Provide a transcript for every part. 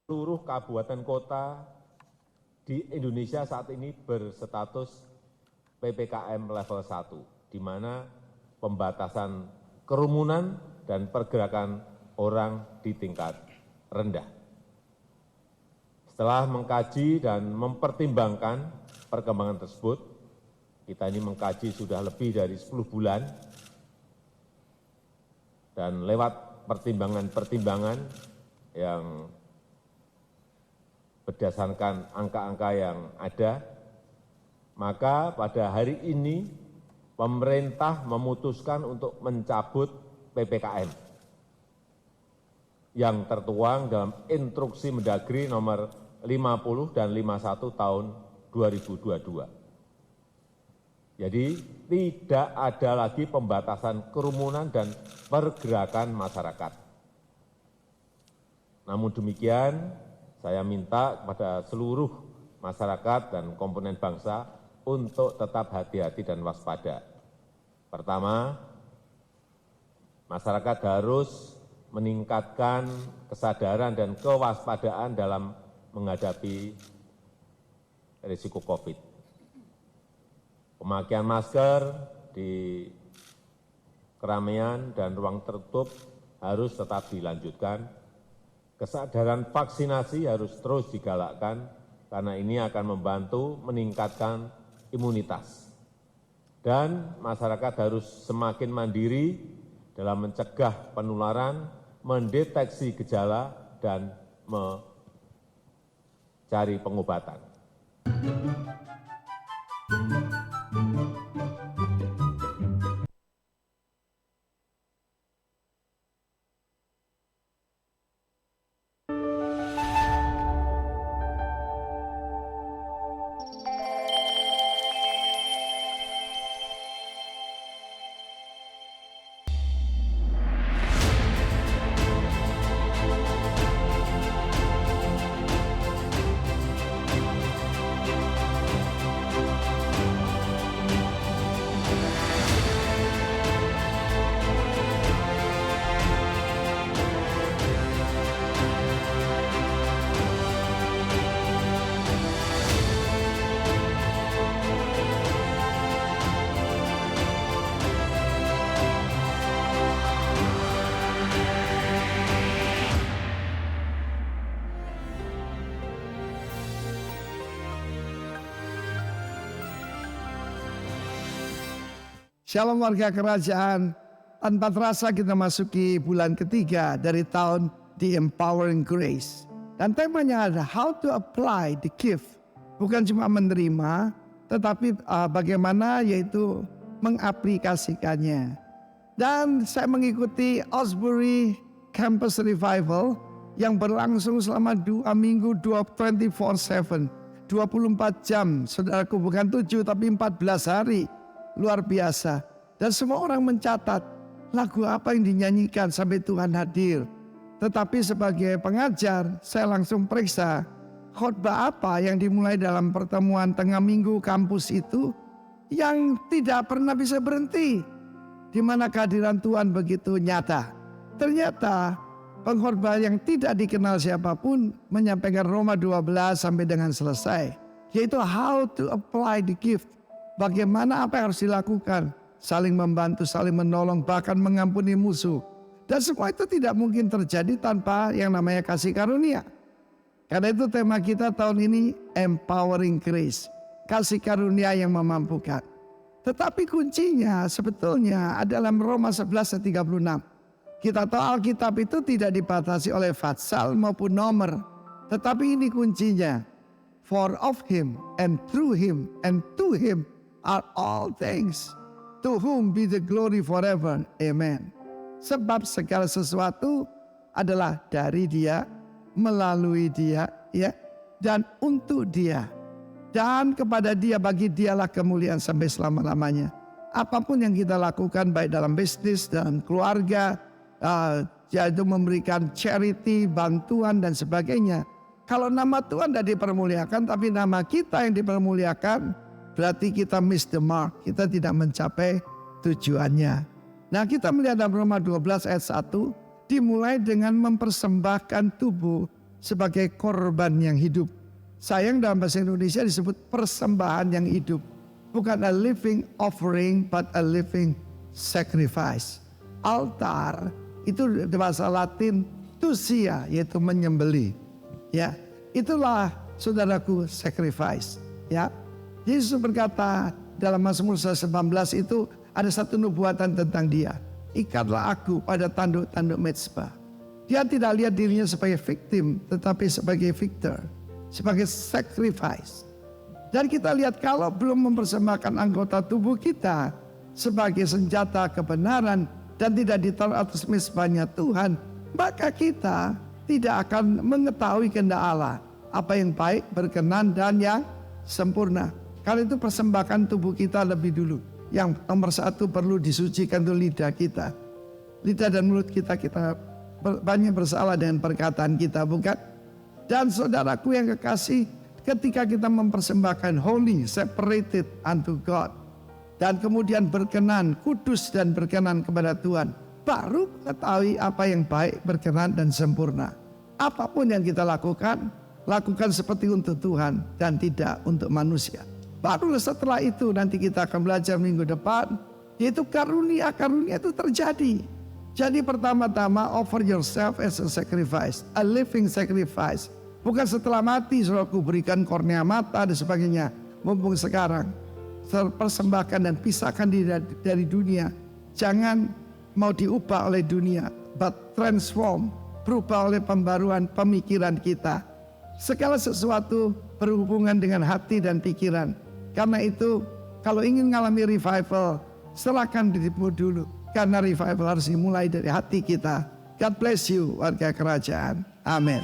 seluruh kabupaten kota di Indonesia saat ini berstatus PPKM level 1, di mana pembatasan kerumunan dan pergerakan orang di tingkat rendah. Setelah mengkaji dan mempertimbangkan perkembangan tersebut, kita ini mengkaji sudah lebih dari 10 bulan, dan lewat pertimbangan-pertimbangan yang berdasarkan angka-angka yang ada, maka pada hari ini pemerintah memutuskan untuk mencabut PPKM yang tertuang dalam Instruksi Mendagri nomor 50 dan 51 tahun 2022. Jadi tidak ada lagi pembatasan kerumunan dan pergerakan masyarakat. Namun demikian, saya minta kepada seluruh masyarakat dan komponen bangsa untuk tetap hati-hati dan waspada. Pertama, masyarakat harus meningkatkan kesadaran dan kewaspadaan dalam menghadapi risiko COVID. Pemakaian masker di keramaian dan ruang tertutup harus tetap dilanjutkan. Kesadaran vaksinasi harus terus digalakkan karena ini akan membantu meningkatkan imunitas. Dan masyarakat harus semakin mandiri dalam mencegah penularan, mendeteksi gejala, dan mencari pengobatan. Shalom warga kerajaan, tanpa terasa kita masuki bulan ketiga dari tahun The Empowering Grace. Dan temanya ada how to apply the gift. Bukan cuma menerima, tetapi bagaimana yaitu mengaplikasikannya. Dan saya mengikuti Osbury Campus Revival yang berlangsung selama 2 minggu 24/7. 24 jam, saudaraku, bukan 7 tapi 14 hari. Luar biasa. Dan semua orang mencatat lagu apa yang dinyanyikan sampai Tuhan hadir. Tetapi sebagai pengajar, saya langsung periksa khotbah apa yang dimulai dalam pertemuan tengah minggu kampus itu yang tidak pernah bisa berhenti. Di mana kehadiran Tuhan begitu nyata. Ternyata pengkhotbah yang tidak dikenal siapapun menyampaikan Roma 12 sampai dengan selesai. Yaitu how to apply the gift. Bagaimana apa yang harus dilakukan, saling membantu, saling menolong, bahkan mengampuni musuh. Dan semua itu tidak mungkin terjadi tanpa yang namanya kasih karunia. Karena itu tema kita tahun ini Empowering Grace, kasih karunia yang memampukan. Tetapi kuncinya sebetulnya adalah Roma 11:36. Kita tahu Alkitab itu tidak dibatasi oleh fatsal maupun nomor. Tetapi ini kuncinya. For of him and through him and to him are all things, to whom be the glory forever. Amen. Sebab segala sesuatu adalah dari Dia, melalui Dia, ya, dan untuk Dia. Dan kepada Dia, bagi Dialah kemuliaan sampai selama-lamanya. Apapun yang kita lakukan baik dalam bisnis, dalam keluarga, yaitu memberikan charity, bantuan dan sebagainya. Kalau nama Tuhan tidak dipermuliakan, tapi nama kita yang dipermuliakan, berarti kita miss the mark, kita tidak mencapai tujuannya. Nah, kita melihat dalam Roma 12 ayat 1, dimulai dengan mempersembahkan tubuh sebagai korban yang hidup. Sayang dalam bahasa Indonesia disebut persembahan yang hidup. Bukan a living offering but a living sacrifice. Altar itu bahasa Latin tusia, yaitu menyembelih. Ya, itulah saudaraku sacrifice. Ya, Yesus berkata dalam Mazmur 19 itu ada satu nubuatan tentang dia. Ikatlah aku pada tanduk-tanduk mezbah. Dia tidak lihat dirinya sebagai victim, tetapi sebagai victor, sebagai sacrifice. Dan kita lihat kalau belum mempersembahkan anggota tubuh kita sebagai senjata kebenaran dan tidak ditaruh atas mezbahnya Tuhan, maka kita tidak akan mengetahui kehendak Allah, apa yang baik, berkenan, dan yang sempurna. Karena itu persembahkan tubuh kita lebih dulu. Yang nomor satu perlu disucikan itu lidah kita. Lidah dan mulut kita banyak bersalah dengan perkataan kita, bukan? Dan saudaraku yang kekasih, ketika kita mempersembahkan holy, separated unto God, dan kemudian berkenan, kudus dan berkenan kepada Tuhan, baru mengetahui apa yang baik, berkenan dan sempurna. Apapun yang kita lakukan, lakukan seperti untuk Tuhan dan tidak untuk manusia. Baru setelah itu nanti kita akan belajar minggu depan, yaitu karunia-karunia itu terjadi. Jadi pertama-tama offer yourself as a sacrifice, a living sacrifice. Bukan setelah mati saudaraku berikan kornea mata dan sebagainya. Mumpung sekarang persembahkan dan pisahkan diri dari dunia. Jangan mau diubah oleh dunia, but transform, berubah oleh pembaruan pemikiran kita. Segala sesuatu berhubungan dengan hati dan pikiran. Karena itu kalau ingin mengalami revival, serahkan dirimu dulu. Karena revival harus dimulai dari hati kita. God bless you warga kerajaan. Amin.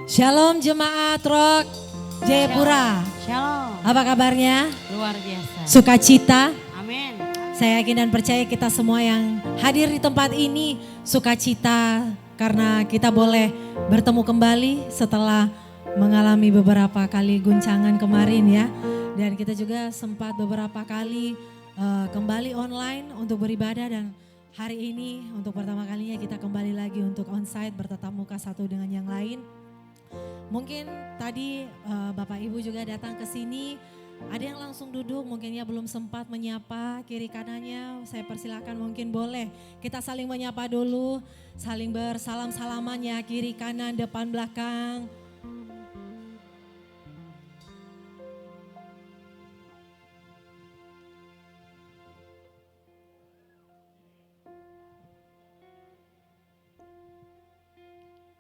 Shalom jemaat Rock Jayapura. Shalom. Apa kabarnya? Luar biasa. Sukacita. Amin. Saya yakin dan percaya kita semua yang hadir di tempat ini sukacita karena kita boleh bertemu kembali setelah mengalami beberapa kali guncangan kemarin ya. Dan kita juga sempat beberapa kali kembali online untuk beribadah, dan hari ini untuk pertama kalinya kita kembali lagi untuk onsite bertatap muka satu dengan yang lain. Mungkin tadi Bapak Ibu juga datang ke sini, ada yang langsung duduk, mungkin ya belum sempat menyapa kiri kanannya. Saya persilakan, mungkin boleh kita saling menyapa dulu, saling bersalam-salaman ya, kiri kanan depan belakang.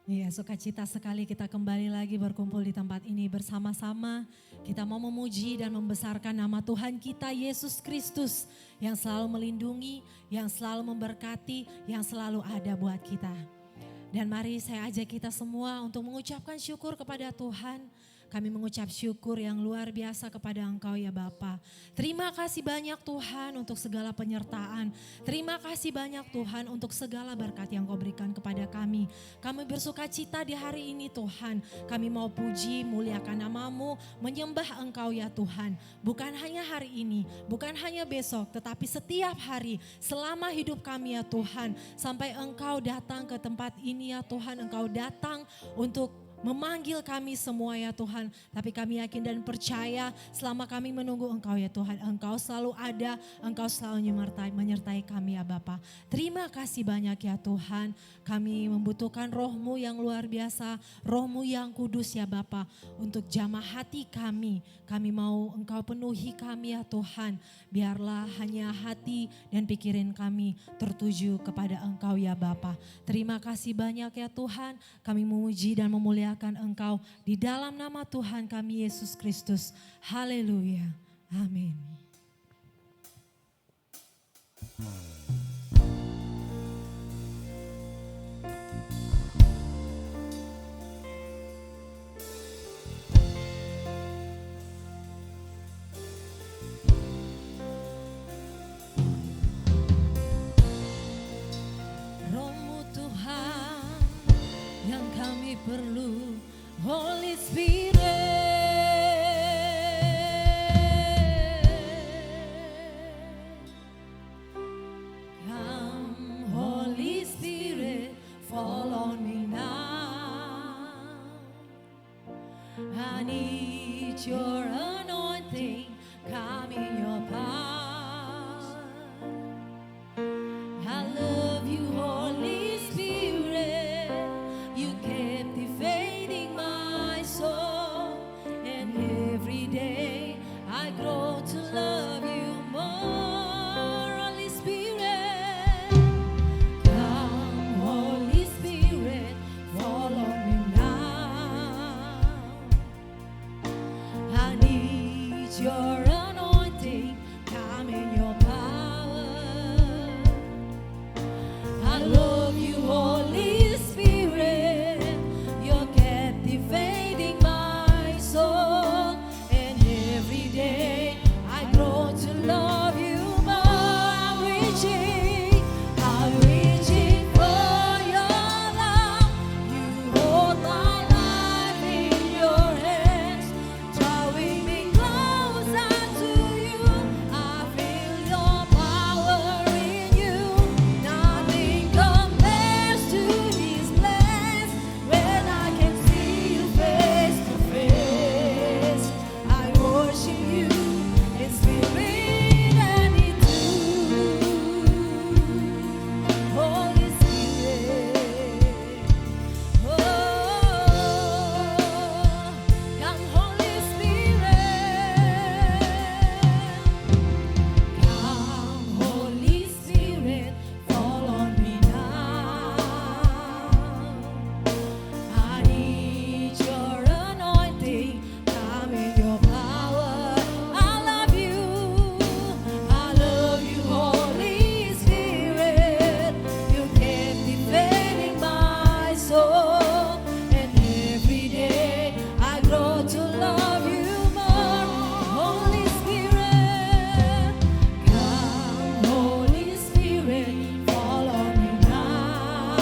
Iya, sukacita sekali kita kembali lagi berkumpul di tempat ini bersama-sama. Kita mau memuji dan membesarkan nama Tuhan kita Yesus Kristus yang selalu melindungi, yang selalu memberkati, yang selalu ada buat kita. Dan mari saya ajak kita semua untuk mengucapkan syukur kepada Tuhan. Kami mengucap syukur yang luar biasa kepada Engkau ya Bapa. Terima kasih banyak Tuhan untuk segala penyertaan. Terima kasih banyak Tuhan untuk segala berkat yang Kau berikan kepada kami. Kami bersuka cita di hari ini Tuhan. Kami mau puji, muliakan nama-Mu, menyembah Engkau ya Tuhan. Bukan hanya hari ini, bukan hanya besok, tetapi setiap hari selama hidup kami ya Tuhan. Sampai Engkau datang ke tempat ini ya Tuhan, Engkau datang untuk memanggil kami semua ya Tuhan. Tapi kami yakin dan percaya selama kami menunggu Engkau ya Tuhan, Engkau selalu ada, Engkau selalu menyertai kami ya Bapa. Terima kasih banyak ya Tuhan. Kami membutuhkan Roh-Mu yang luar biasa, Roh-Mu yang kudus ya Bapa. Untuk jamah hati kami, kami mau Engkau penuhi kami ya Tuhan. Biarlah hanya hati dan pikiran kami tertuju kepada Engkau ya Bapa. Terima kasih banyak ya Tuhan. Kami memuji dan memuliakan Engkau di dalam nama Tuhan kami Yesus Kristus. Haleluya. Amin. Roh-Mu Tuhan yang kami perlu, Holy Spirit. Come Holy Spirit, fall on I need your anointing, come in your power. I love you, Holy Spirit, you captivating my soul, and every day I grow to love you more. Holy Spirit, come, Holy Spirit, fall on me now. I need your anointing, come in your power. I love you, Holy Spirit, you're captivating my soul, and every day I grow to love you more. I'm reaching for your love. You hold my life in your hands, drawing me closer to you. I feel your power in you. Nothing compares to this place when I can see you face to face. I worship you in spirit and in truth. Holy Spirit, oh, come Holy Spirit, come Holy Spirit, fall on me now. I need your anointing, come in your power. I love you, Holy Spirit, you captivating my soul, and every day I grow to love you more. Holy Spirit, come, Holy Spirit, fall on me now.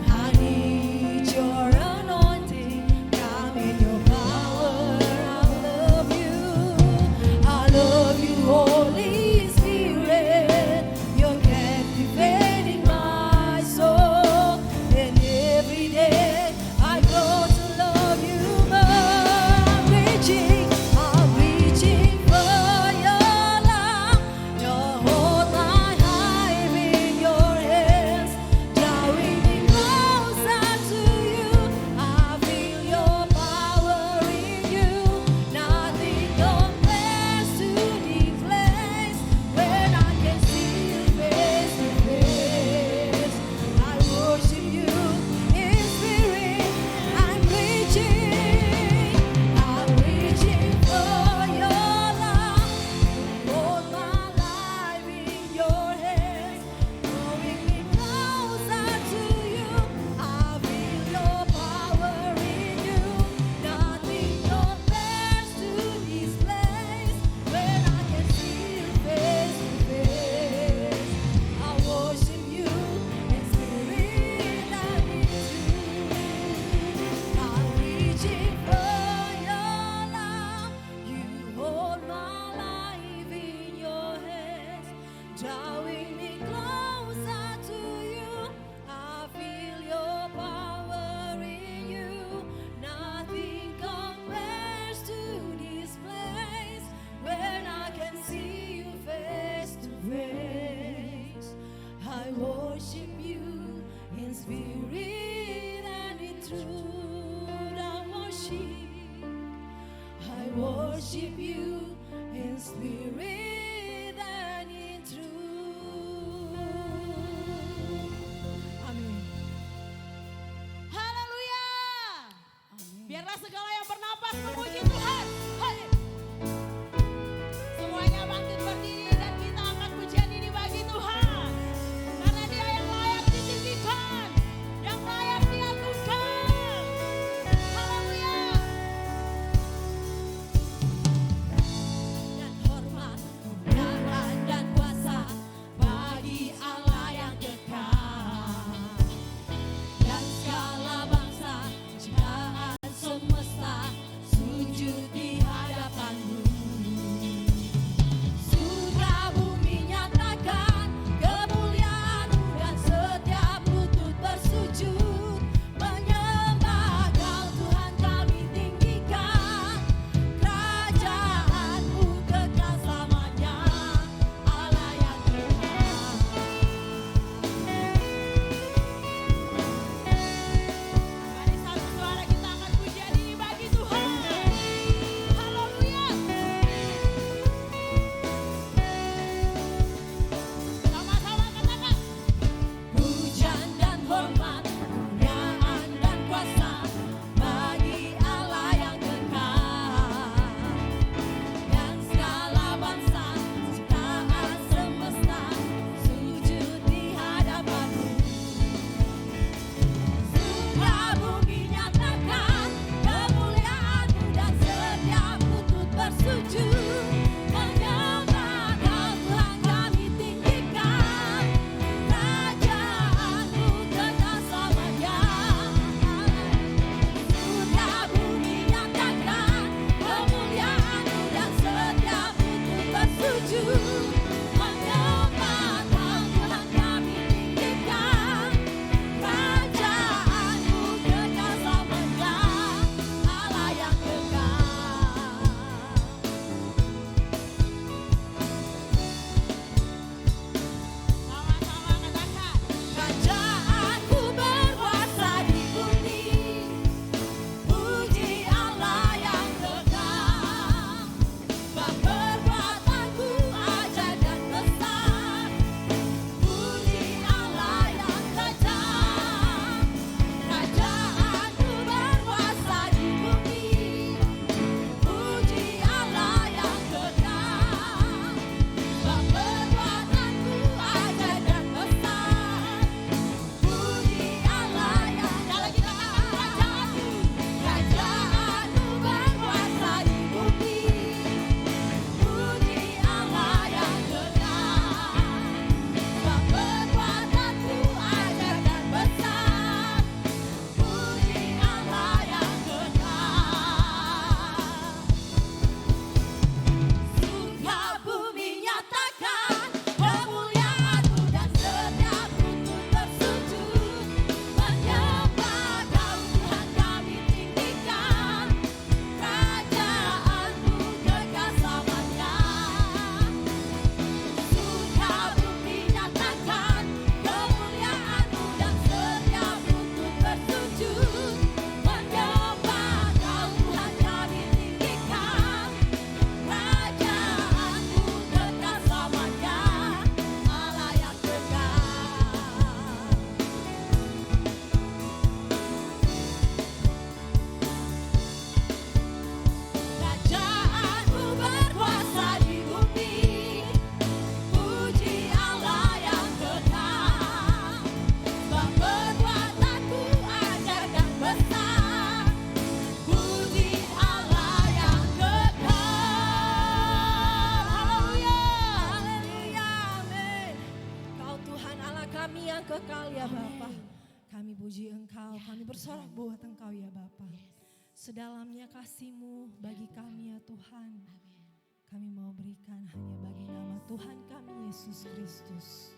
I need your anointing, come in your power. I love you, Holy Spirit, you're captivating my soul, and every day I grow to love you more. I'm reaching for your love. You hold my life in your hands, drawing me closer to you. I feel your power in you. Nothing compares to the place when I can see you face to face. I worship you in spirit. I'm reaching for your love. Hold my life in your hands, drawing me closer to you. I feel your power in you. Nothing compares to this place when I can see you face to face. I worship you in spirit and in truth. I'm reaching for your love. You hold my life in your hands, drawing me closer to you. I feel your power in you. Nothing compares to this place when I can see you face to face. I worship you in spirit and in truth. I worship you in spirit and in truth. Amin. Haleluya. Amin. Biarlah segala yang bernapas memuji Tuhan. Hai. Semuanya bangkit berdiri dan kita angkat pujian ini bagi Tuhan. Karena Dia yang layak ditinggikan, yang layak diagungkan. Haleluya. Dan hormat, kebenaran dan kuasa bagi Allah yang kekal. Dan segala bangsa, ciptaan semesta sujud di memuji Engkau, kami bersorak buat Engkau ya Bapa. Sedalamnya kasih-Mu bagi kami ya Tuhan. Kami mau berikan hanya bagi nama Tuhan kami Yesus Kristus.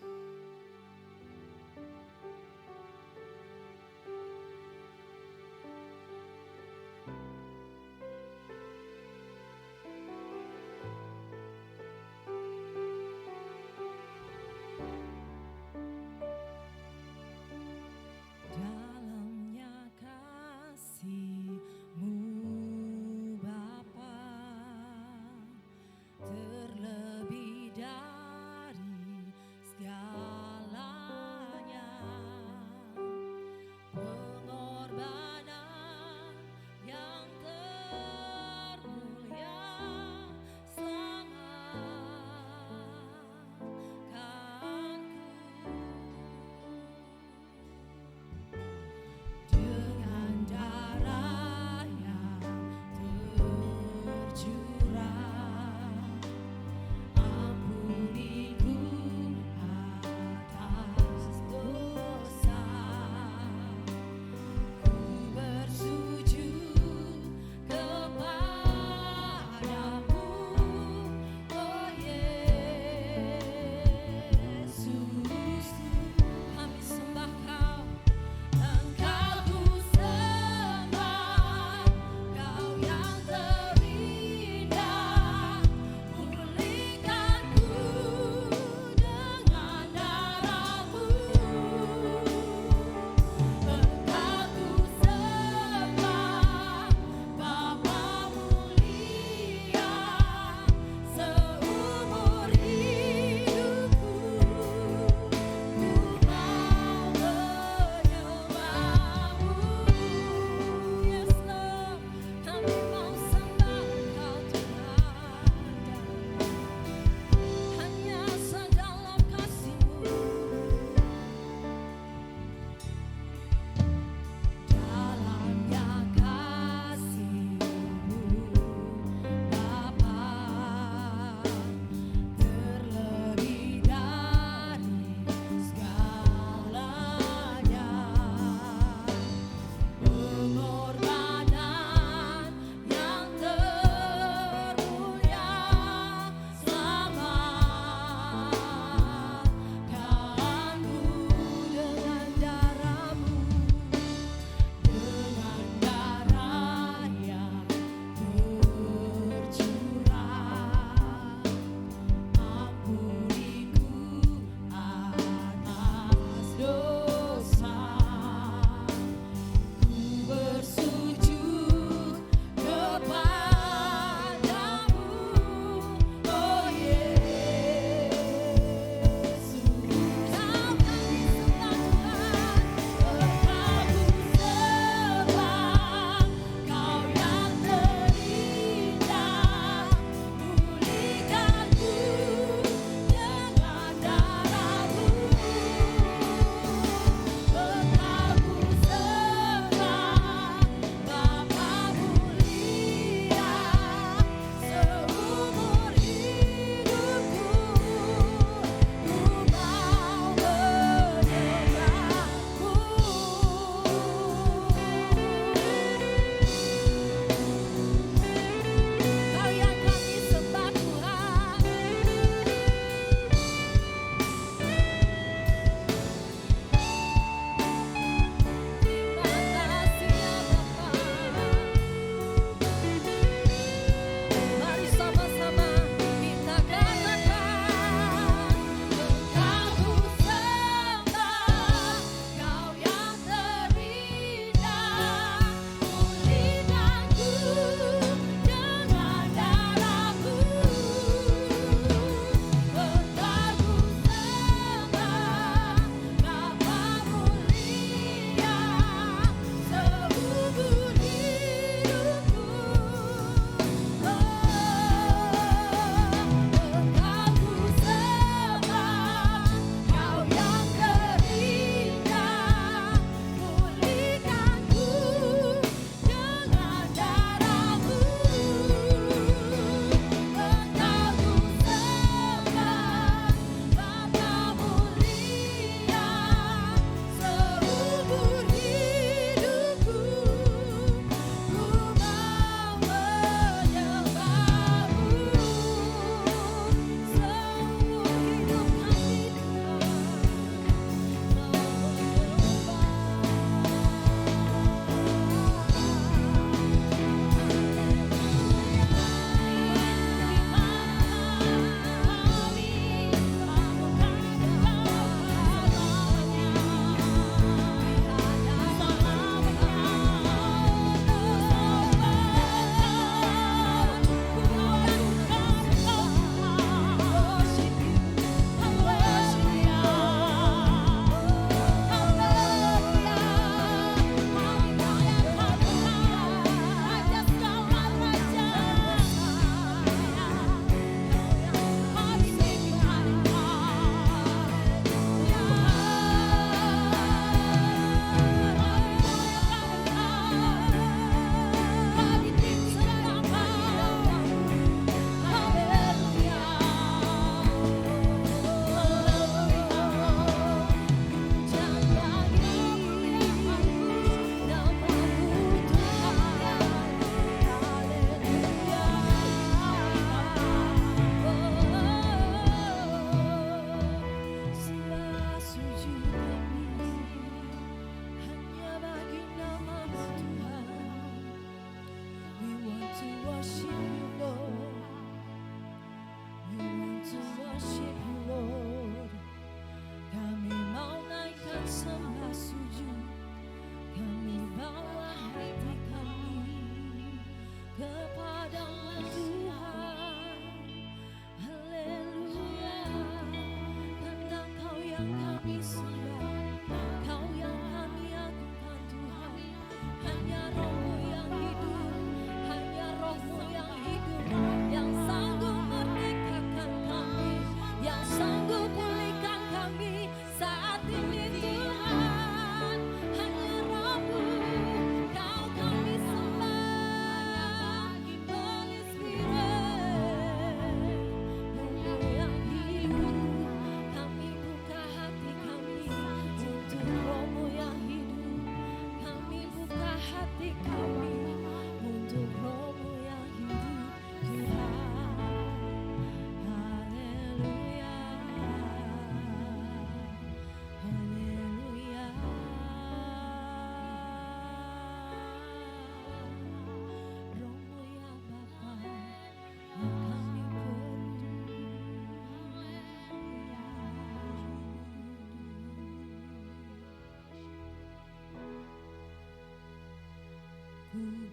Dalamnya kasih-Mu Bapa, terlebih dari segala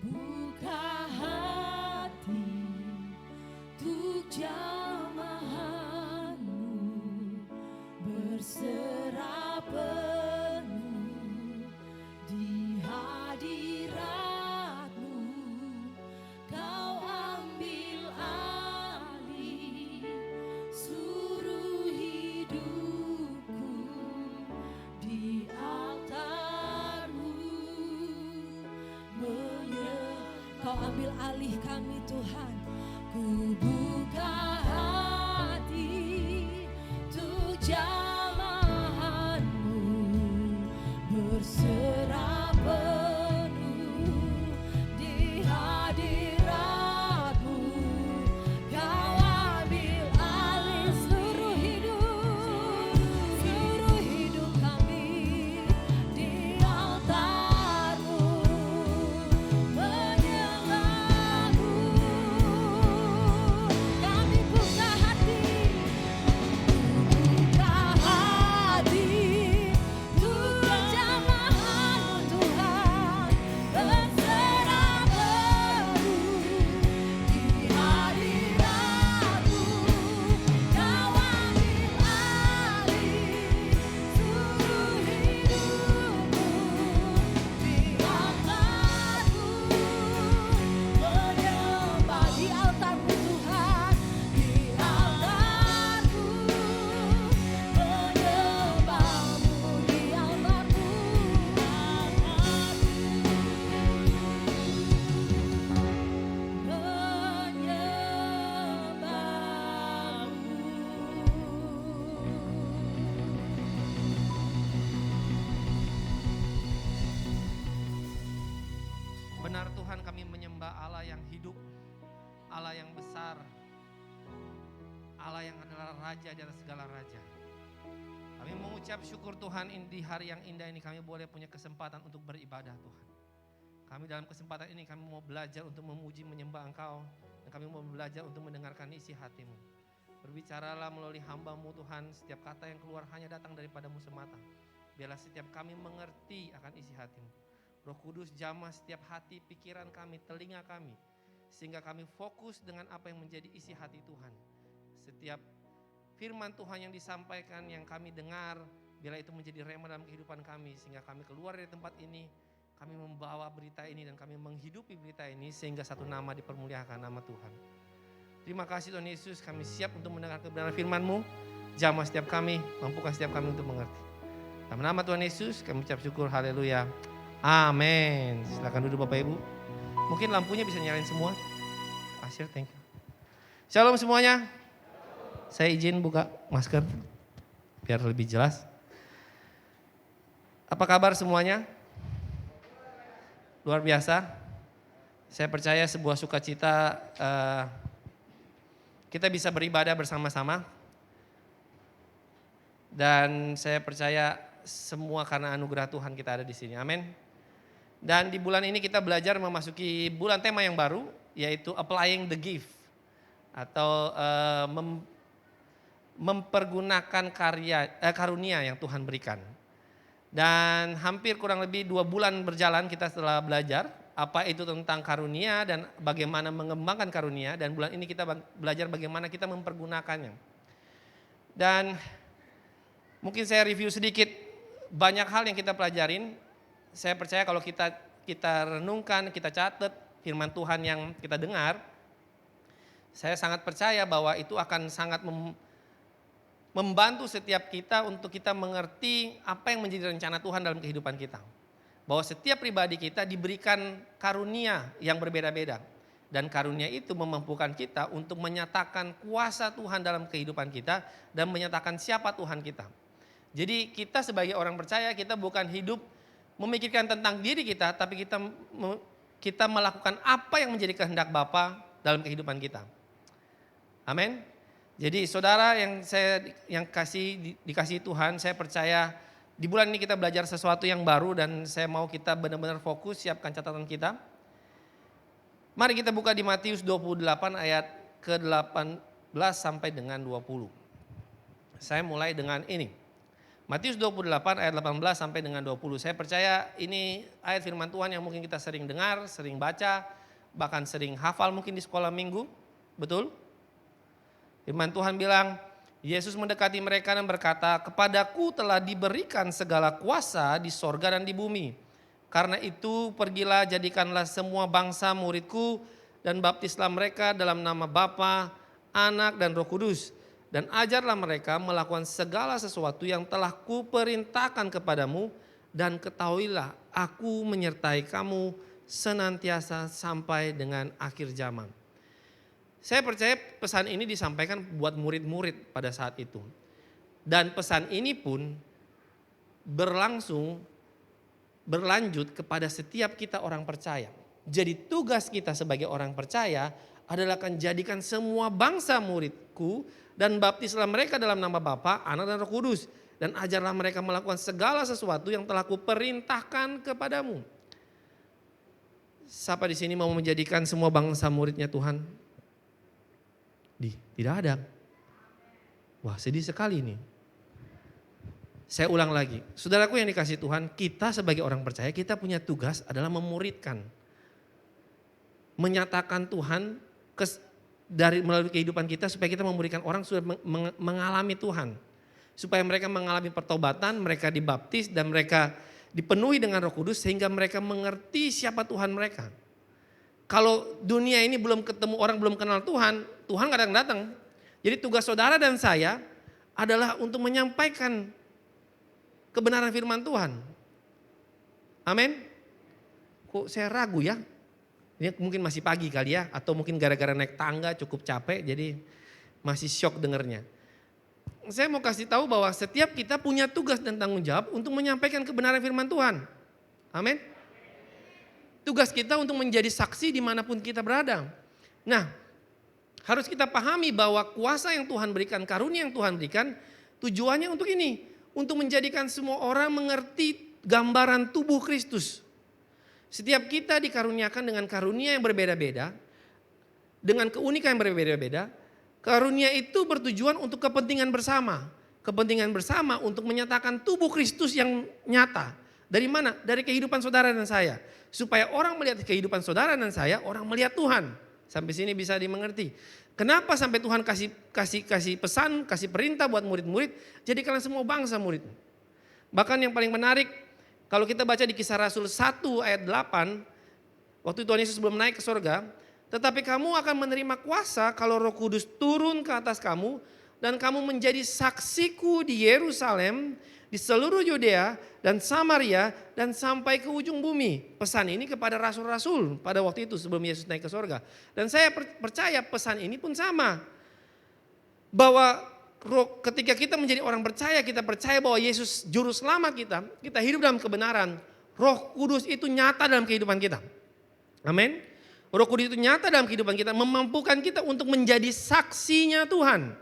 buka hati untuk jamahanmu, berserah penuh di hadiratmu. Kau ambil alih seluruh hidupku di altarmu. Kau ambil alih kami Tuhan. Ku buka hati untuk jamahanmu, berserah penuh di hadiratmu. Kau ambil alih seluruh hidup kami di altarmu. Menyembahmu, kami buka hati untuk jamahanmu Tuhan, berserah penuh di hadiratmu. Kau ambil alih seluruh hidupku di altarmu. Menyembah di altarmu Tuhan, di altarmu. Menyembahmu di altarmu. Benar Tuhan, kami menyembah Allah yang hidup, Allah yang besar, Allah yang adalah Raja di atas segala Raja. Kami mengucap syukur Tuhan, di hari yang indah ini kami boleh punya kesempatan untuk beribadah Tuhan. Kami dalam kesempatan ini kami mau belajar untuk memuji menyembah Engkau, dan kami mau belajar untuk mendengarkan isi hati-Mu. Berbicaralah melalui hamba-Mu Tuhan, setiap kata yang keluar hanya datang daripada-Mu semata. Biarlah setiap kami mengerti akan isi hati-Mu. Roh Kudus jamah setiap hati, pikiran kami, telinga kami, sehingga kami fokus dengan apa yang menjadi isi hati Tuhan. Setiap firman Tuhan yang disampaikan, yang kami dengar, bila itu menjadi rema dalam kehidupan kami, sehingga kami keluar dari tempat ini, kami membawa berita ini dan kami menghidupi berita ini, sehingga satu nama dipermuliakan, nama Tuhan. Terima kasih Tuhan Yesus, kami siap untuk mendengar kebenaran firman-Mu. Jamah setiap kami, mampukan setiap kami untuk mengerti. Dalam nama Tuhan Yesus kami ucap syukur, haleluya, amin. Silakan duduk Bapak Ibu. Mungkin lampunya bisa nyalain semua. Asir, thank you. Shalom semuanya. Saya izin buka masker biar lebih jelas. Apa kabar semuanya? Luar biasa. Saya percaya sebuah sukacita kita bisa beribadah bersama-sama. Dan saya percaya semua karena anugerah Tuhan kita ada di sini. Amin. Dan di bulan ini kita belajar memasuki bulan tema yang baru, yaitu applying the gift atau mempergunakan karunia yang Tuhan berikan. Dan hampir kurang lebih 2 bulan berjalan kita setelah belajar apa itu tentang karunia dan bagaimana mengembangkan karunia. Dan bulan ini kita belajar bagaimana kita mempergunakannya. Dan mungkin saya review sedikit banyak hal yang kita pelajarin. Saya percaya kalau kita renungkan, kita catat firman Tuhan yang kita dengar, saya sangat percaya bahwa itu akan sangat membantu setiap kita untuk kita mengerti apa yang menjadi rencana Tuhan dalam kehidupan kita. Bahwa setiap pribadi kita diberikan karunia yang berbeda-beda. Dan karunia itu memampukan kita untuk menyatakan kuasa Tuhan dalam kehidupan kita dan menyatakan siapa Tuhan kita. Jadi kita sebagai orang percaya, kita bukan hidup memikirkan tentang diri kita, tapi kita melakukan apa yang menjadi kehendak Bapa dalam kehidupan kita. Amin. Jadi saudara yang dikasihi Tuhan, saya percaya di bulan ini kita belajar sesuatu yang baru dan saya mau kita benar-benar fokus, siapkan catatan kita. Mari kita buka di Matius 28 ayat ke-18 sampai dengan 20. Saya mulai dengan ini. Matius 28 ayat 18 sampai dengan 20. Saya percaya ini ayat firman Tuhan yang mungkin kita sering dengar, sering baca, bahkan sering hafal mungkin di sekolah minggu. Betul? Firman Tuhan bilang, Yesus mendekati mereka dan berkata, "Kepadaku telah diberikan segala kuasa di sorga dan di bumi. Karena itu pergilah, jadikanlah semua bangsa muridku dan baptislah mereka dalam nama Bapa, Anak dan Roh Kudus. Dan ajarlah mereka melakukan segala sesuatu yang telah kuperintahkan kepadamu. Dan ketahuilah aku menyertai kamu senantiasa sampai dengan akhir zaman." Saya percaya pesan ini disampaikan buat murid-murid pada saat itu. Dan pesan ini pun berlanjut kepada setiap kita orang percaya. Jadi tugas kita sebagai orang percaya adalah akan jadikan semua bangsa muridku dan baptislah mereka dalam nama Bapa, Anak dan Roh Kudus. Dan ajarlah mereka melakukan segala sesuatu yang telah kuperintahkan kepadamu. Siapa di sini mau menjadikan semua bangsa muridnya Tuhan? Tidak ada. Wah, sedih sekali nih. Saya ulang lagi. Saudaraku yang dikasihi Tuhan, kita sebagai orang percaya, kita punya tugas adalah memuridkan. Menyatakan Tuhan melalui kehidupan kita supaya kita memuridkan orang sudah mengalami Tuhan. Supaya mereka mengalami pertobatan, mereka dibaptis dan mereka dipenuhi dengan Roh Kudus sehingga mereka mengerti siapa Tuhan mereka. Kalau dunia ini belum ketemu, orang belum kenal Tuhan, Tuhan kadang datang. Jadi tugas saudara dan saya adalah untuk menyampaikan kebenaran firman Tuhan. Amin. Kok saya ragu ya? Ini mungkin masih pagi kali ya, atau mungkin gara-gara naik tangga cukup capek jadi masih syok dengernya. Saya mau kasih tahu bahwa setiap kita punya tugas dan tanggung jawab untuk menyampaikan kebenaran firman Tuhan. Amin. Tugas kita untuk menjadi saksi dimanapun kita berada. Nah, harus kita pahami bahwa kuasa yang Tuhan berikan, karunia yang Tuhan berikan, tujuannya untuk ini. Untuk menjadikan semua orang mengerti gambaran tubuh Kristus. Setiap kita dikaruniakan dengan karunia yang berbeda-beda, dengan keunikan yang berbeda-beda. Karunia itu bertujuan untuk kepentingan bersama. Kepentingan bersama untuk menyatakan tubuh Kristus yang nyata. Dari mana? Dari kehidupan saudara dan saya. Supaya orang melihat kehidupan saudara dan saya, orang melihat Tuhan. Sampai sini bisa dimengerti. Kenapa sampai Tuhan kasih pesan, kasih perintah buat murid-murid, jadikanlah semua bangsa murid. Bahkan yang paling menarik, kalau kita baca di Kisah Rasul 1 ayat 8, waktu Tuhan Yesus belum naik ke surga, tetapi kamu akan menerima kuasa kalau Roh Kudus turun ke atas kamu, dan kamu menjadi saksiku di Yerusalem, di seluruh Yudea dan Samaria dan sampai ke ujung bumi. Pesan ini kepada rasul-rasul pada waktu itu sebelum Yesus naik ke surga. Dan saya percaya pesan ini pun sama. Bahwa ketika kita menjadi orang percaya, kita percaya bahwa Yesus juru selamat kita, kita hidup dalam kebenaran. Roh Kudus itu nyata dalam kehidupan kita. Amin. Roh Kudus itu nyata dalam kehidupan kita, memampukan kita untuk menjadi saksinya Tuhan.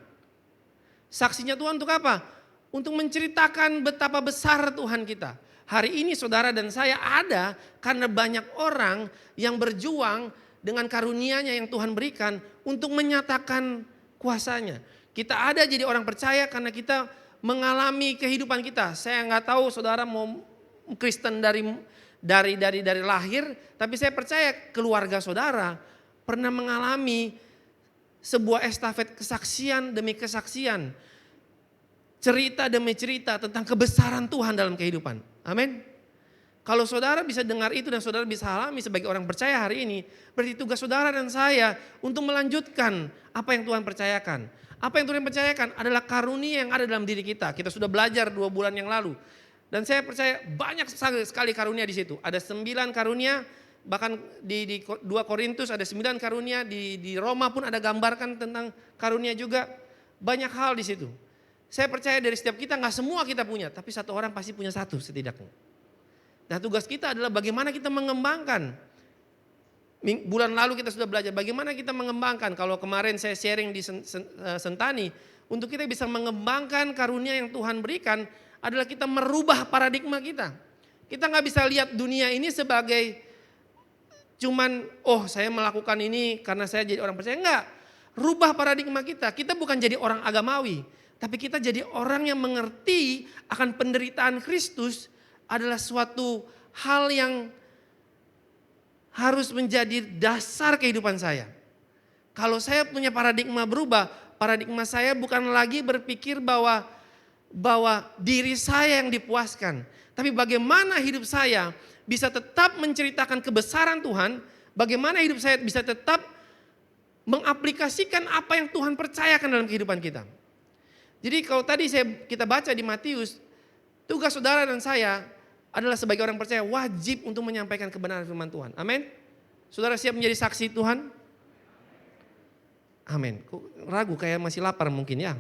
Saksinya Tuhan untuk apa? Untuk menceritakan betapa besar Tuhan kita. Hari ini saudara dan saya ada karena banyak orang yang berjuang dengan karunia-Nya yang Tuhan berikan untuk menyatakan kuasanya. Kita ada jadi orang percaya karena kita mengalami kehidupan kita. Saya nggak tahu saudara mau Kristen dari lahir, tapi saya percaya keluarga saudara pernah mengalami sebuah estafet kesaksian demi kesaksian. Cerita demi cerita tentang kebesaran Tuhan dalam kehidupan. Amin. Kalau saudara bisa dengar itu dan saudara bisa alami sebagai orang percaya hari ini, berarti tugas saudara dan saya untuk melanjutkan apa yang Tuhan percayakan. Apa yang Tuhan percayakan adalah karunia yang ada dalam diri kita. Kita sudah belajar 2 bulan yang lalu. Dan saya percaya banyak sekali karunia di situ. Ada 9 karunia, bahkan di 2 Korintus ada 9 karunia, di Roma pun ada gambarkan tentang karunia juga. Banyak hal di situ. Saya percaya dari setiap kita gak semua kita punya, tapi satu orang pasti punya satu setidaknya. Nah tugas kita adalah bagaimana kita mengembangkan. Bulan lalu kita sudah belajar bagaimana kita mengembangkan. Kalau kemarin saya sharing di Sentani, untuk kita bisa mengembangkan karunia yang Tuhan berikan adalah kita merubah paradigma kita. Kita gak bisa lihat dunia ini sebagai cuman saya melakukan ini karena saya jadi orang percaya. Enggak, rubah paradigma kita. Kita bukan jadi orang agamawi. Tapi kita jadi orang yang mengerti akan penderitaan Kristus adalah suatu hal yang harus menjadi dasar kehidupan saya. Kalau saya punya paradigma berubah, paradigma saya bukan lagi berpikir bahwa diri saya yang dipuaskan. Tapi bagaimana hidup saya bisa tetap menceritakan kebesaran Tuhan, bagaimana hidup saya bisa tetap mengaplikasikan apa yang Tuhan percayakan dalam kehidupan kita. Jadi kalau tadi kita baca di Matius, tugas saudara dan saya adalah sebagai orang percaya wajib untuk menyampaikan kebenaran firman Tuhan. Amin. Saudara siap menjadi saksi Tuhan? Amin. Ragu kayak masih lapar mungkin ya.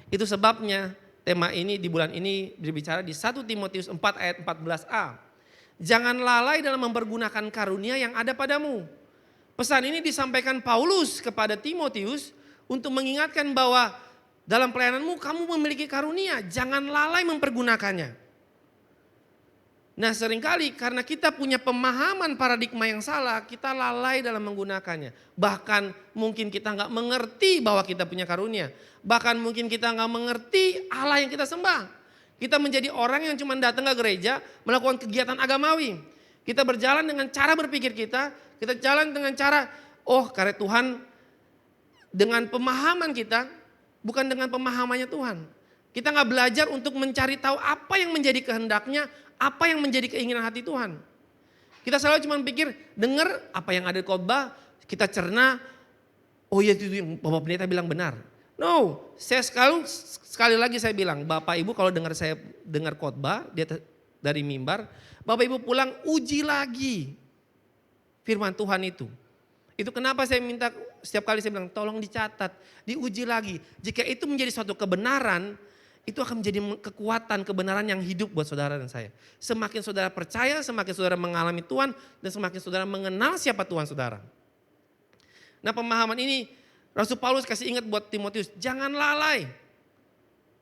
Itu sebabnya tema ini di bulan ini berbicara di 1 Timotius 4 ayat 14a. Jangan lalai dalam mempergunakan karunia yang ada padamu. Pesan ini disampaikan Paulus kepada Timotius untuk mengingatkan bahwa dalam pelayananmu kamu memiliki karunia, jangan lalai mempergunakannya. Nah seringkali karena kita punya pemahaman paradigma yang salah, kita lalai dalam menggunakannya. Bahkan mungkin kita nggak mengerti bahwa kita punya karunia. Bahkan mungkin kita nggak mengerti Allah yang kita sembah. Kita menjadi orang yang cuma datang ke gereja, melakukan kegiatan agamawi. Kita berjalan dengan cara berpikir kita jalan dengan cara, karya Tuhan dengan pemahaman kita, bukan dengan pemahamannya Tuhan. Kita nggak belajar untuk mencari tahu apa yang menjadi kehendaknya, apa yang menjadi keinginan hati Tuhan. Kita selalu cuma pikir, dengar apa yang ada di khotbah, kita cerna, oh ya itu yang Bapak Pendeta bilang benar. No, saya sekali lagi saya bilang, Bapak Ibu kalau saya dengar khotbah dari mimbar, Bapak Ibu pulang uji lagi firman Tuhan itu. Itu kenapa saya minta setiap kali saya bilang tolong dicatat, diuji lagi. Jika itu menjadi suatu kebenaran, itu akan menjadi kekuatan, kebenaran yang hidup buat saudara dan saya. Semakin saudara percaya, semakin saudara mengalami Tuhan, dan semakin saudara mengenal siapa Tuhan saudara. Nah pemahaman ini Rasul Paulus kasih ingat buat Timotius, jangan lalai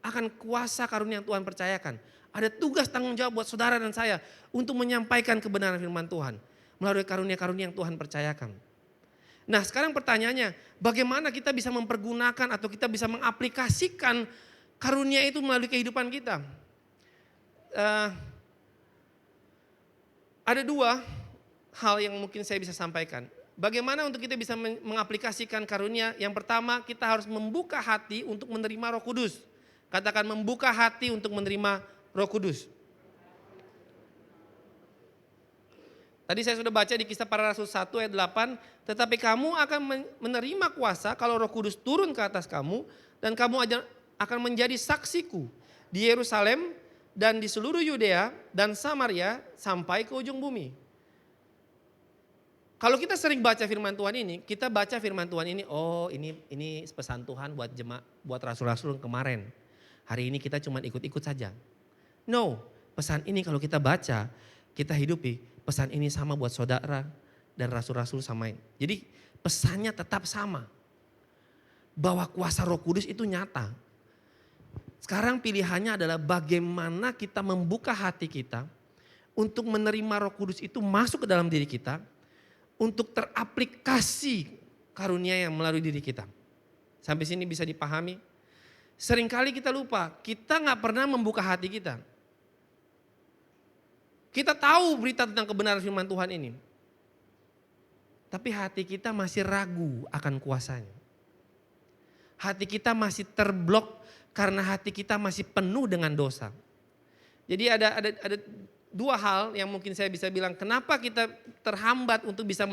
akan kuasa karunia yang Tuhan percayakan. Ada tugas tanggung jawab buat saudara dan saya untuk menyampaikan kebenaran firman Tuhan melalui karunia-karunia yang Tuhan percayakan. Nah sekarang pertanyaannya, bagaimana kita bisa mempergunakan atau kita bisa mengaplikasikan karunia itu melalui kehidupan kita? Ada dua hal yang mungkin saya bisa sampaikan. Bagaimana untuk kita bisa mengaplikasikan karunia? Yang pertama, kita harus membuka hati untuk menerima Roh Kudus. Katakan membuka hati untuk menerima Roh Kudus. Tadi saya sudah baca di Kisah Para Rasul 1 ayat 8, tetapi kamu akan menerima kuasa kalau Roh Kudus turun ke atas kamu dan kamu akan menjadi saksiku di Yerusalem dan di seluruh Yudea dan Samaria sampai ke ujung bumi. Kalau kita sering baca firman Tuhan ini, kita baca firman Tuhan ini, oh ini pesan Tuhan buat buat rasul-rasul kemarin. Hari ini kita cuma ikut-ikut saja. No, pesan ini kalau kita baca, kita hidupi, pesan ini sama buat saudara dan rasul-rasul samain. Jadi pesannya tetap sama. Bahwa kuasa Roh Kudus itu nyata. Sekarang pilihannya adalah bagaimana kita membuka hati kita untuk menerima Roh Kudus itu masuk ke dalam diri kita. Untuk teraplikasi karunia yang melalui diri kita. Sampai sini bisa dipahami? Seringkali kita lupa, kita gak pernah membuka hati kita. Kita tahu berita tentang kebenaran firman Tuhan ini. Tapi hati kita masih ragu akan kuasanya. Hati kita masih terblok karena hati kita masih penuh dengan dosa. Jadi ada dua hal yang mungkin saya bisa bilang kenapa kita terhambat untuk bisa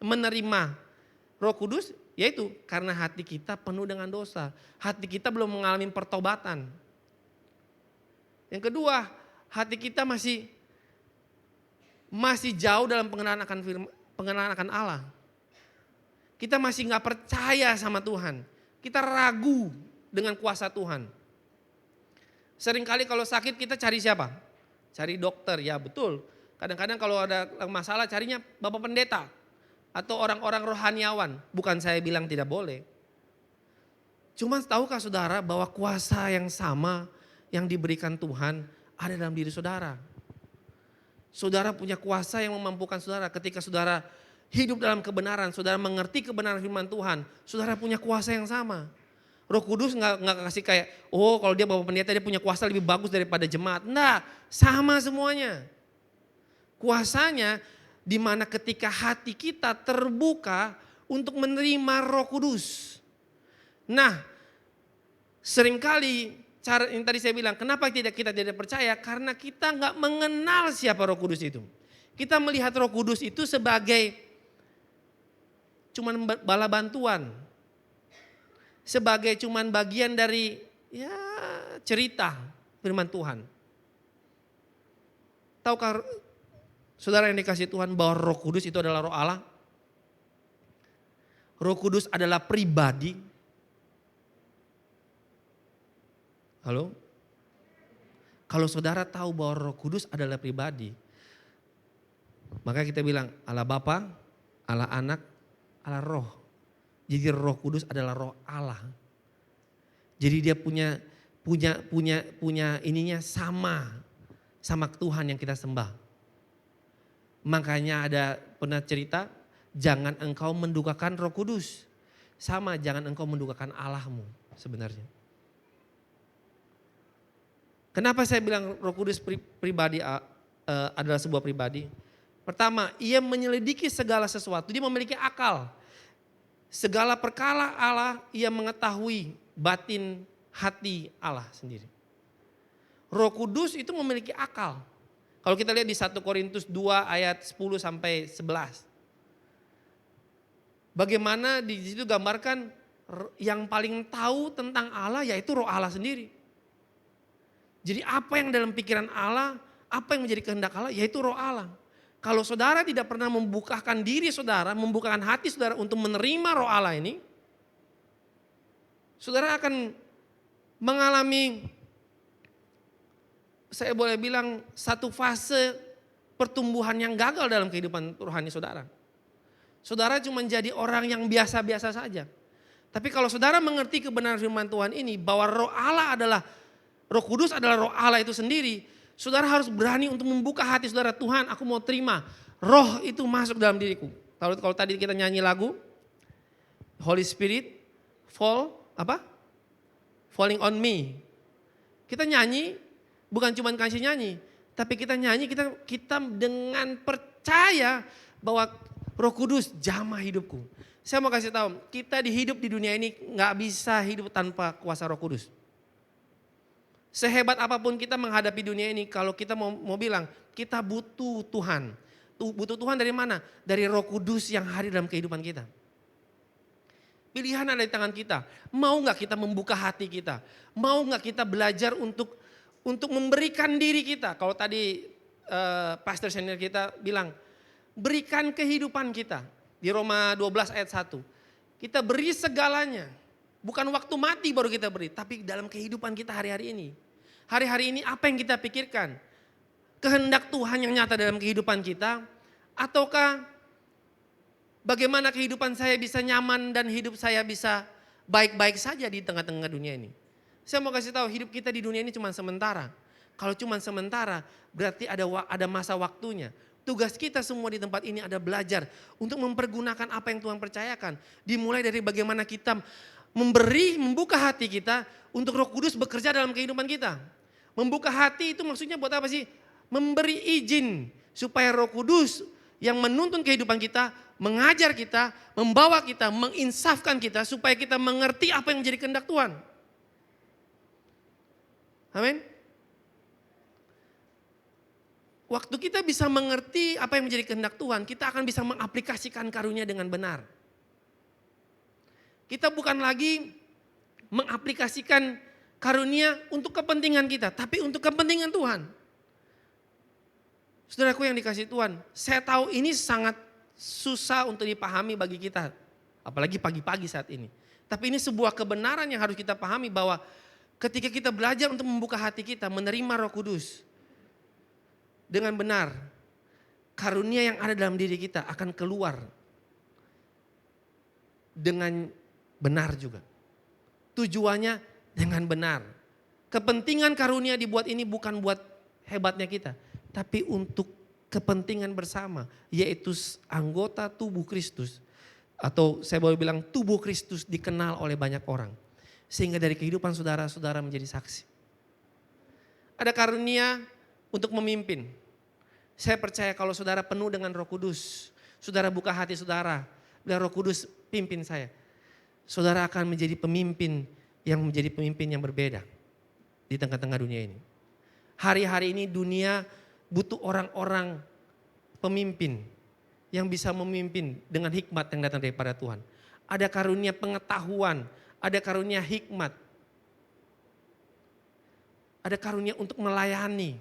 menerima Roh Kudus, yaitu karena hati kita penuh dengan dosa. Hati kita belum mengalami pertobatan. Yang kedua, hati kita masih jauh dalam pengenalan akan Allah. Kita masih gak percaya sama Tuhan. Kita ragu dengan kuasa Tuhan. Seringkali kalau sakit kita cari siapa? Cari dokter, ya betul. Kadang-kadang kalau ada masalah carinya Bapak Pendeta. Atau orang-orang rohaniawan. Bukan saya bilang tidak boleh. Cuma tahukah saudara bahwa kuasa yang sama yang diberikan Tuhan ada dalam diri saudara. Saudara punya kuasa yang memampukan saudara ketika saudara hidup dalam kebenaran. Saudara mengerti kebenaran firman Tuhan. Saudara punya kuasa yang sama. Roh Kudus nggak kasih kayak, oh kalau dia bapak pendeta dia punya kuasa lebih bagus daripada jemaat. Nah, sama semuanya. Kuasanya di mana ketika hati kita terbuka untuk menerima Roh Kudus. Nah, seringkali cara yang tadi saya bilang, kenapa kita tidak percaya? Karena kita nggak mengenal siapa Roh Kudus itu. Kita melihat Roh Kudus itu sebagai cuman bala bantuan. Sebagai cuman bagian dari ya cerita firman Tuhan. Tahukah saudara yang dikasih Tuhan bahwa Roh Kudus itu adalah Roh Allah? Roh Kudus adalah pribadi. Halo? Kalau saudara tahu bahwa Roh Kudus adalah pribadi, maka kita bilang Allah Bapa, Allah Anak, Allah Roh. Jadi Roh Kudus adalah Roh Allah. Jadi dia punya ininya sama Tuhan yang kita sembah. Makanya ada pernah cerita, jangan engkau mendukakan Roh Kudus. Sama, jangan engkau mendukakan Allahmu sebenarnya. Kenapa saya bilang Roh Kudus pribadi adalah sebuah pribadi? Pertama, ia menyelidiki segala sesuatu, dia memiliki akal. Segala perkara Allah, ia mengetahui batin hati Allah sendiri. Roh Kudus itu memiliki akal. Kalau kita lihat di 1 Korintus 2 ayat 10 sampai 11. Bagaimana di situ gambarkan yang paling tahu tentang Allah yaitu Roh Allah sendiri. Jadi apa yang dalam pikiran Allah, apa yang menjadi kehendak Allah yaitu Roh Allah. Kalau saudara tidak pernah membukakan diri saudara, membukakan hati saudara untuk menerima Roh Allah ini, saudara akan mengalami, saya boleh bilang, satu fase pertumbuhan yang gagal dalam kehidupan rohani saudara. Saudara cuma jadi orang yang biasa-biasa saja. Tapi kalau saudara mengerti kebenaran firman Tuhan ini, bahwa Roh Allah adalah, Roh Kudus adalah Roh Allah itu sendiri, saudara harus berani untuk membuka hati saudara. Tuhan, aku mau terima Roh itu masuk dalam diriku. Kalau tadi kita nyanyi lagu Holy Spirit falling on me. Kita nyanyi bukan cuma kasih nyanyi, tapi kita nyanyi kita dengan percaya bahwa Roh Kudus jamah hidupku. Saya mau kasih tahu, kita hidup di dunia ini nggak bisa hidup tanpa kuasa Roh Kudus. Sehebat apapun kita menghadapi dunia ini, kalau kita mau bilang kita butuh Tuhan. Butuh Tuhan dari mana? Dari Roh Kudus yang hadir dalam kehidupan kita. Pilihan ada di tangan kita. Mau gak kita membuka hati kita? Mau gak kita belajar untuk memberikan diri kita? Kalau tadi pastor senior kita bilang, berikan kehidupan kita. Di Roma 12 ayat 1. Kita beri segalanya. Bukan waktu mati baru kita beri, tapi dalam kehidupan kita hari-hari ini. Hari-hari ini apa yang kita pikirkan? Kehendak Tuhan yang nyata dalam kehidupan kita? Ataukah bagaimana kehidupan saya bisa nyaman dan hidup saya bisa baik-baik saja di tengah-tengah dunia ini? Saya mau kasih tahu, hidup kita di dunia ini cuma sementara. Kalau cuma sementara, berarti ada masa waktunya. Tugas kita semua di tempat ini ada belajar untuk mempergunakan apa yang Tuhan percayakan. Dimulai dari bagaimana kita membuka hati kita untuk Roh Kudus bekerja dalam kehidupan kita. Membuka hati itu maksudnya buat apa sih? Memberi izin supaya Roh Kudus yang menuntun kehidupan kita, mengajar kita, membawa kita, menginsafkan kita supaya kita mengerti apa yang menjadi kehendak Tuhan. Amin. Waktu kita bisa mengerti apa yang menjadi kehendak Tuhan, kita akan bisa mengaplikasikan karunia dengan benar. Kita bukan lagi mengaplikasikan karunia untuk kepentingan kita, tapi untuk kepentingan Tuhan. Saudaraku yang dikasihi Tuhan, saya tahu ini sangat susah untuk dipahami bagi kita, apalagi pagi-pagi saat ini. Tapi ini sebuah kebenaran yang harus kita pahami bahwa ketika kita belajar untuk membuka hati kita, menerima Roh Kudus dengan benar, karunia yang ada dalam diri kita akan keluar dengan benar juga. Tujuannya dengan benar. Kepentingan karunia dibuat ini bukan buat hebatnya kita, tapi untuk kepentingan bersama, yaitu anggota tubuh Kristus. Atau saya boleh bilang tubuh Kristus dikenal oleh banyak orang. Sehingga dari kehidupan saudara, saudara menjadi saksi. Ada karunia untuk memimpin. Saya percaya kalau saudara penuh dengan Roh Kudus, saudara buka hati saudara, biar Roh Kudus pimpin saya. Saudara akan menjadi pemimpin yang berbeda di tengah-tengah dunia ini. Hari-hari ini dunia butuh orang-orang pemimpin yang bisa memimpin dengan hikmat yang datang daripada Tuhan. Ada karunia pengetahuan, ada karunia hikmat. Ada karunia untuk melayani.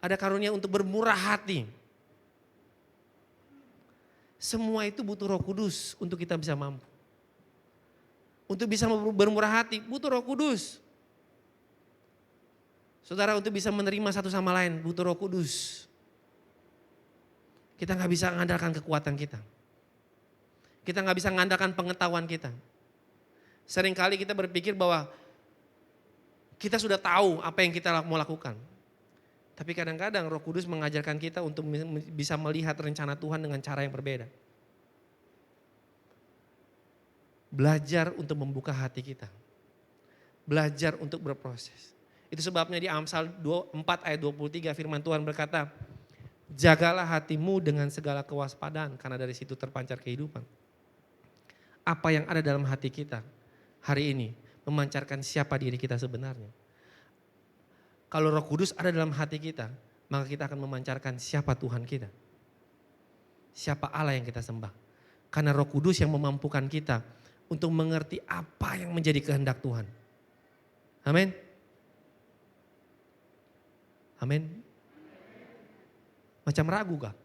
Ada karunia untuk bermurah hati. Semua itu butuh Roh Kudus untuk kita bisa mampu. Untuk bisa bermurah hati butuh Roh Kudus. Saudara, untuk bisa menerima satu sama lain butuh Roh Kudus. Kita gak bisa mengandalkan kekuatan kita. Kita gak bisa mengandalkan pengetahuan kita. Seringkali kita berpikir bahwa kita sudah tahu apa yang kita mau lakukan. Tapi kadang-kadang Roh Kudus mengajarkan kita untuk bisa melihat rencana Tuhan dengan cara yang berbeda. Belajar untuk membuka hati kita. Belajar untuk berproses. Itu sebabnya di Amsal 4 ayat 23 firman Tuhan berkata, jagalah hatimu dengan segala kewaspadaan karena dari situ terpancar kehidupan. Apa yang ada dalam hati kita hari ini memancarkan siapa diri kita sebenarnya. Kalau Roh Kudus ada dalam hati kita, maka kita akan memancarkan siapa Tuhan kita. Siapa Allah yang kita sembah. Karena Roh Kudus yang memampukan kita untuk mengerti apa yang menjadi kehendak Tuhan. Amin. Amin. Macam ragu kah?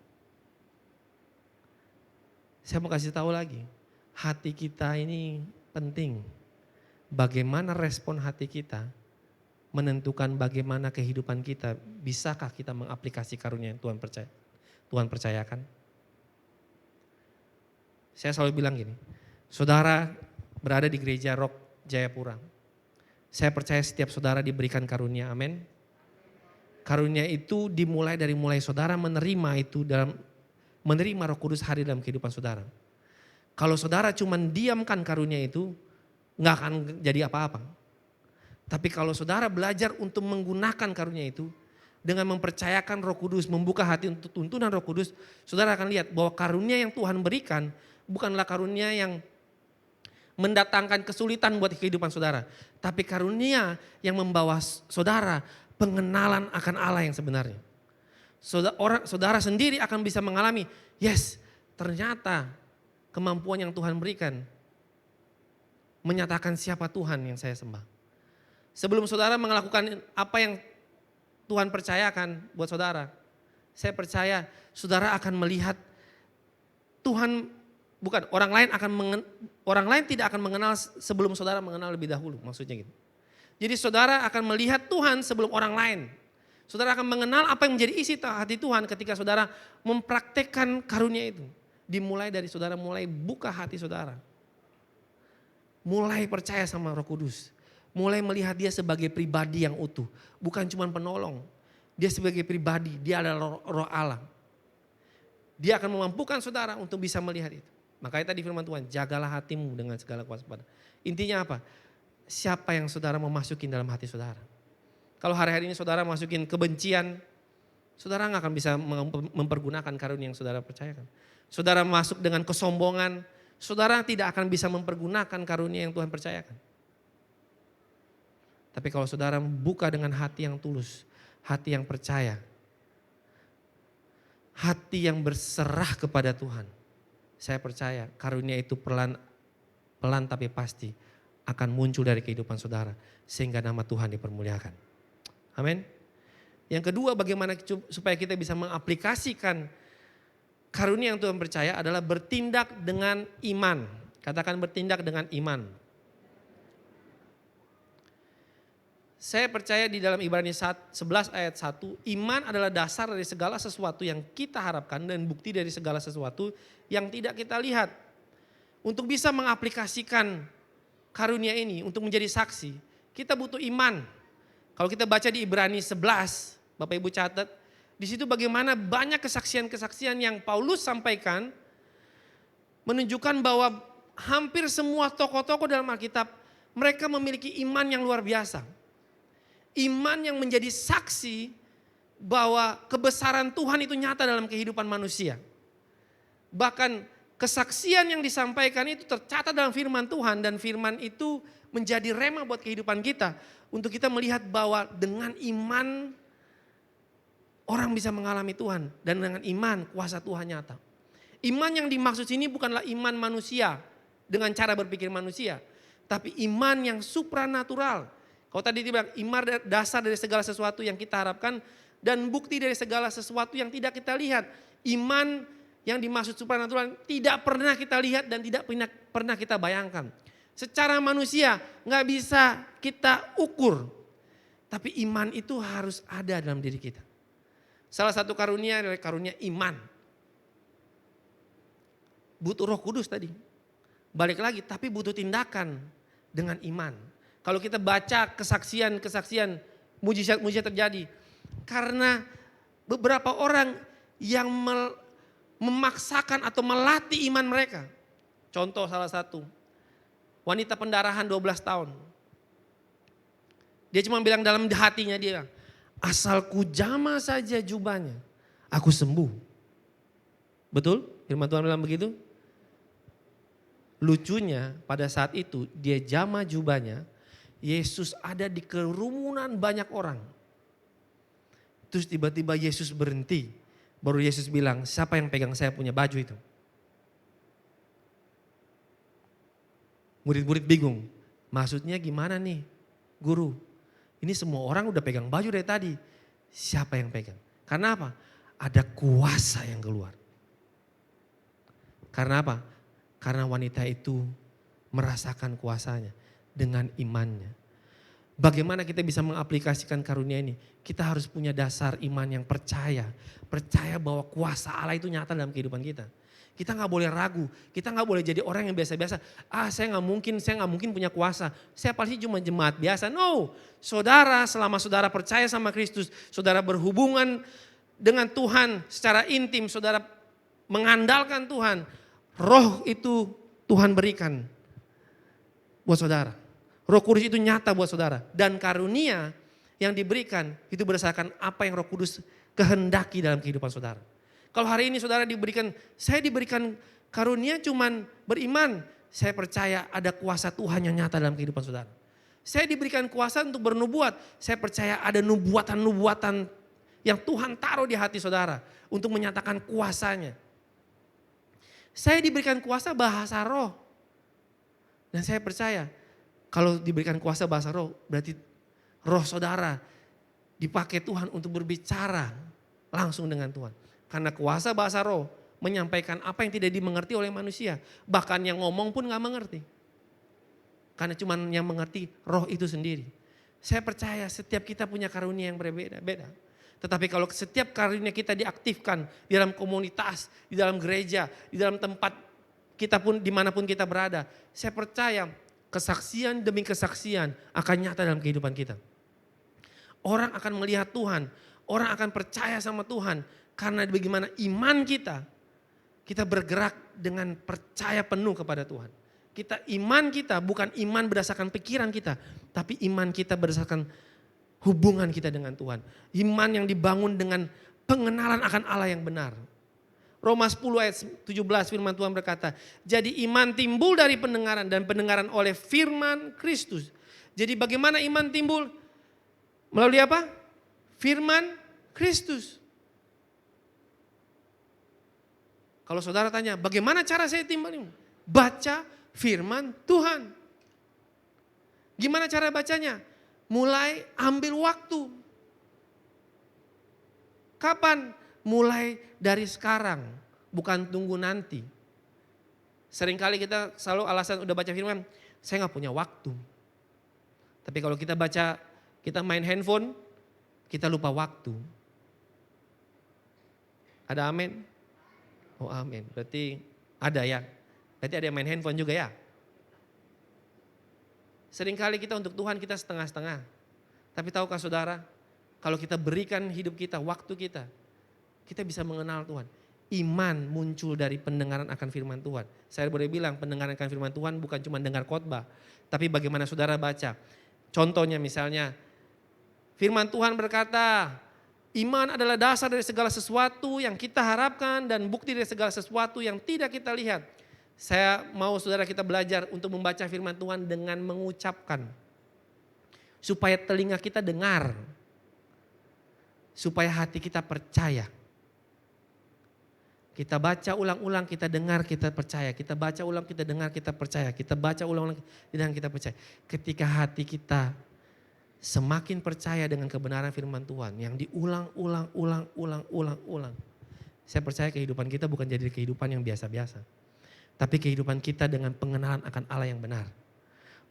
Saya mau kasih tahu lagi. Hati kita ini penting. Bagaimana respon hati kita menentukan bagaimana kehidupan kita. Bisakah kita mengaplikasi karunia yang Tuhan percayakan? Saya selalu bilang gini. Saudara berada di gereja Rock Jayapura. Saya percaya setiap saudara diberikan karunia. Amin. Karunia itu dimulai dari saudara menerima itu dalam menerima Roh Kudus hadir dalam kehidupan saudara. Kalau saudara cuma diamkan karunia itu, nggak akan jadi apa-apa. Tapi kalau saudara belajar untuk menggunakan karunia itu dengan mempercayakan Roh Kudus, membuka hati untuk tuntunan Roh Kudus, saudara akan lihat bahwa karunia yang Tuhan berikan bukanlah karunia yang mendatangkan kesulitan buat kehidupan saudara, tapi karunia yang membawa saudara pengenalan akan Allah yang sebenarnya. Saudara sendiri akan bisa mengalami, yes, ternyata kemampuan yang Tuhan berikan menyatakan siapa Tuhan yang saya sembah. Sebelum saudara melakukan apa yang Tuhan percayakan buat saudara, saya percaya saudara akan melihat Tuhan, bukan orang lain tidak akan mengenal sebelum saudara mengenal lebih dahulu, maksudnya gitu. Jadi saudara akan melihat Tuhan sebelum orang lain. Saudara akan mengenal apa yang menjadi isi hati Tuhan ketika saudara mempraktekkan karunia itu. Dimulai dari saudara mulai buka hati saudara. Mulai percaya sama Roh Kudus. Mulai melihat dia sebagai pribadi yang utuh. Bukan cuma penolong. Dia sebagai pribadi, dia adalah roh Allah. Dia akan memampukan saudara untuk bisa melihat itu. Makanya tadi firman Tuhan, jagalah hatimu dengan segala kewaspadaan. Intinya apa? Siapa yang saudara mau masukin dalam hati saudara. Kalau hari-hari ini saudara masukin kebencian, saudara gak akan bisa mempergunakan karunia yang saudara percayakan. Saudara masuk dengan kesombongan, saudara tidak akan bisa mempergunakan karunia yang Tuhan percayakan. Tapi kalau saudara buka dengan hati yang tulus, hati yang percaya, hati yang berserah kepada Tuhan, saya percaya karunia itu pelan tapi pasti akan muncul dari kehidupan saudara. Sehingga nama Tuhan dipermuliakan. Amin. Yang kedua, bagaimana supaya kita bisa mengaplikasikan karunia yang Tuhan percaya adalah bertindak dengan iman. Katakan bertindak dengan iman. Saya percaya di dalam Ibrani 11 ayat 1, iman adalah dasar dari segala sesuatu yang kita harapkan dan bukti dari segala sesuatu yang tidak kita lihat. Untuk bisa mengaplikasikan karunia ini untuk menjadi saksi, kita butuh iman. Kalau kita baca di Ibrani 11, Bapak Ibu catat, di situ bagaimana banyak kesaksian-kesaksian yang Paulus sampaikan menunjukkan bahwa hampir semua tokoh-tokoh dalam Alkitab mereka memiliki iman yang luar biasa. Iman yang menjadi saksi bahwa kebesaran Tuhan itu nyata dalam kehidupan manusia. Bahkan kesaksian yang disampaikan itu tercatat dalam firman Tuhan, dan firman itu menjadi rema buat kehidupan kita. Untuk kita melihat bahwa dengan iman orang bisa mengalami Tuhan, dan dengan iman kuasa Tuhan nyata. Iman yang dimaksud sini bukanlah iman manusia dengan cara berpikir manusia, tapi iman yang supranatural. Kalau tadi dibilang iman dasar dari segala sesuatu yang kita harapkan dan bukti dari segala sesuatu yang tidak kita lihat. Iman yang dimaksud supranatural tidak pernah kita lihat dan tidak pernah kita bayangkan. Secara manusia nggak bisa kita ukur, tapi iman itu harus ada dalam diri kita. Salah satu karunia adalah karunia iman. Butuh Roh Kudus tadi. Balik lagi, tapi butuh tindakan dengan iman. Kalau kita baca kesaksian-kesaksian, mujizat-mujizat terjadi. Karena beberapa orang yang memaksakan atau melatih iman mereka. Contoh salah satu, wanita pendarahan 12 tahun. Dia cuma bilang dalam hatinya dia, asal ku jamah saja jubahnya, aku sembuh. Betul? Firman Tuhan bilang begitu? Lucunya pada saat itu dia jamah jubahnya, Yesus ada di kerumunan banyak orang. Terus tiba-tiba Yesus berhenti. Baru Yesus bilang, siapa yang pegang saya punya baju itu? Murid-murid bingung. Maksudnya gimana nih guru? Ini semua orang udah pegang baju dari tadi. Siapa yang pegang? Karena apa? Ada kuasa yang keluar. Karena apa? Karena wanita itu merasakan kuasanya dengan imannya. Bagaimana kita bisa mengaplikasikan karunia ini? Kita harus punya dasar iman yang percaya. Percaya bahwa kuasa Allah itu nyata dalam kehidupan kita. Kita gak boleh ragu, kita gak boleh jadi orang yang biasa-biasa. Saya gak mungkin punya kuasa. Saya pasti cuma jemaat biasa. No, saudara selama saudara percaya sama Kristus, saudara berhubungan dengan Tuhan secara intim, saudara mengandalkan Tuhan. Roh itu Tuhan berikan buat saudara. Roh Kudus itu nyata buat saudara. Dan karunia yang diberikan itu berdasarkan apa yang Roh Kudus kehendaki dalam kehidupan saudara. Kalau hari ini saudara saya diberikan karunia cuman beriman. Saya percaya ada kuasa Tuhan yang nyata dalam kehidupan saudara. Saya diberikan kuasa untuk bernubuat. Saya percaya ada nubuatan-nubuatan yang Tuhan taruh di hati saudara untuk menyatakan kuasanya. Saya diberikan kuasa bahasa roh. Dan saya percaya kalau diberikan kuasa bahasa roh berarti roh saudara dipakai Tuhan untuk berbicara langsung dengan Tuhan. Karena kuasa bahasa roh menyampaikan apa yang tidak dimengerti oleh manusia. Bahkan yang ngomong pun gak mengerti. Karena cuma yang mengerti roh itu sendiri. Saya percaya setiap kita punya karunia yang berbeda-beda. Tetapi kalau setiap karunia kita diaktifkan di dalam komunitas, di dalam gereja, di dalam tempat kita pun dimanapun kita berada. Saya percaya kesaksian demi kesaksian akan nyata dalam kehidupan kita. Orang akan melihat Tuhan, orang akan percaya sama Tuhan. Karena bagaimana iman kita bergerak dengan percaya penuh kepada Tuhan. Iman kita bukan iman berdasarkan pikiran kita, tapi iman kita berdasarkan hubungan kita dengan Tuhan. Iman yang dibangun dengan pengenalan akan Allah yang benar. Roma 10 ayat 17 firman Tuhan berkata, jadi iman timbul dari pendengaran dan pendengaran oleh firman Kristus. Jadi bagaimana iman timbul? Melalui apa? Firman Kristus. Kalau saudara tanya, bagaimana cara saya timbul ini? Baca firman Tuhan. Gimana cara bacanya? Mulai ambil waktu. Kapan? Mulai dari sekarang, bukan tunggu nanti. Seringkali kita selalu alasan udah baca firman, saya gak punya waktu. Tapi kalau kita baca, kita main handphone, kita lupa waktu. Ada amin? Oh amin, berarti ada ya. Berarti ada yang main handphone juga ya. Seringkali kita untuk Tuhan kita setengah-setengah. Tapi tahukah saudara, kalau kita berikan hidup kita, waktu kita bisa mengenal Tuhan. Iman muncul dari pendengaran akan firman Tuhan. Saya boleh bilang pendengaran akan firman Tuhan bukan cuma dengar khotbah, tapi bagaimana saudara baca. Contohnya misalnya, firman Tuhan berkata, iman adalah dasar dari segala sesuatu yang kita harapkan dan bukti dari segala sesuatu yang tidak kita lihat. Saya mau saudara kita belajar untuk membaca firman Tuhan dengan mengucapkan. Supaya telinga kita dengar. Supaya hati kita percaya. Kita baca ulang-ulang, kita dengar, kita percaya. Kita baca ulang, kita dengar, kita percaya. Kita baca ulang-ulang, dan kita percaya. Ketika hati kita semakin percaya dengan kebenaran firman Tuhan yang diulang-ulang. Saya percaya kehidupan kita bukan jadi kehidupan yang biasa-biasa. Tapi kehidupan kita dengan pengenalan akan Allah yang benar.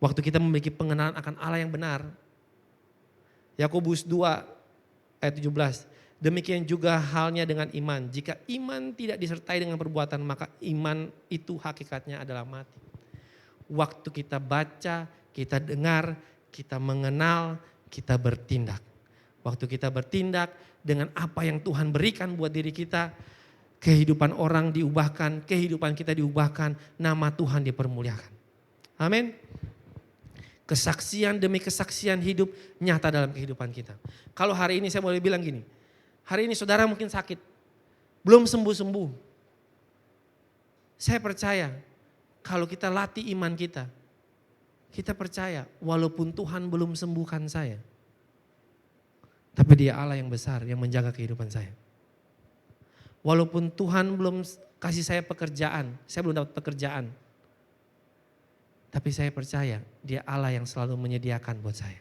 Waktu kita memiliki pengenalan akan Allah yang benar. Yakobus 2 ayat 17. Demikian juga halnya dengan iman. Jika iman tidak disertai dengan perbuatan, maka iman itu hakikatnya adalah mati. Waktu kita baca, kita dengar, kita mengenal, kita bertindak. Waktu kita bertindak dengan apa yang Tuhan berikan buat diri kita, kehidupan orang diubahkan, kehidupan kita diubahkan, nama Tuhan dipermuliakan. Amin. Kesaksian demi kesaksian hidup nyata dalam kehidupan kita. Kalau hari ini saya boleh bilang gini, hari ini saudara mungkin sakit, belum sembuh-sembuh. Saya percaya kalau kita latih iman kita, kita percaya walaupun Tuhan belum sembuhkan saya, tapi Dia Allah yang besar yang menjaga kehidupan saya. Walaupun Tuhan belum kasih saya pekerjaan, saya belum dapat pekerjaan, tapi saya percaya Dia Allah yang selalu menyediakan buat saya.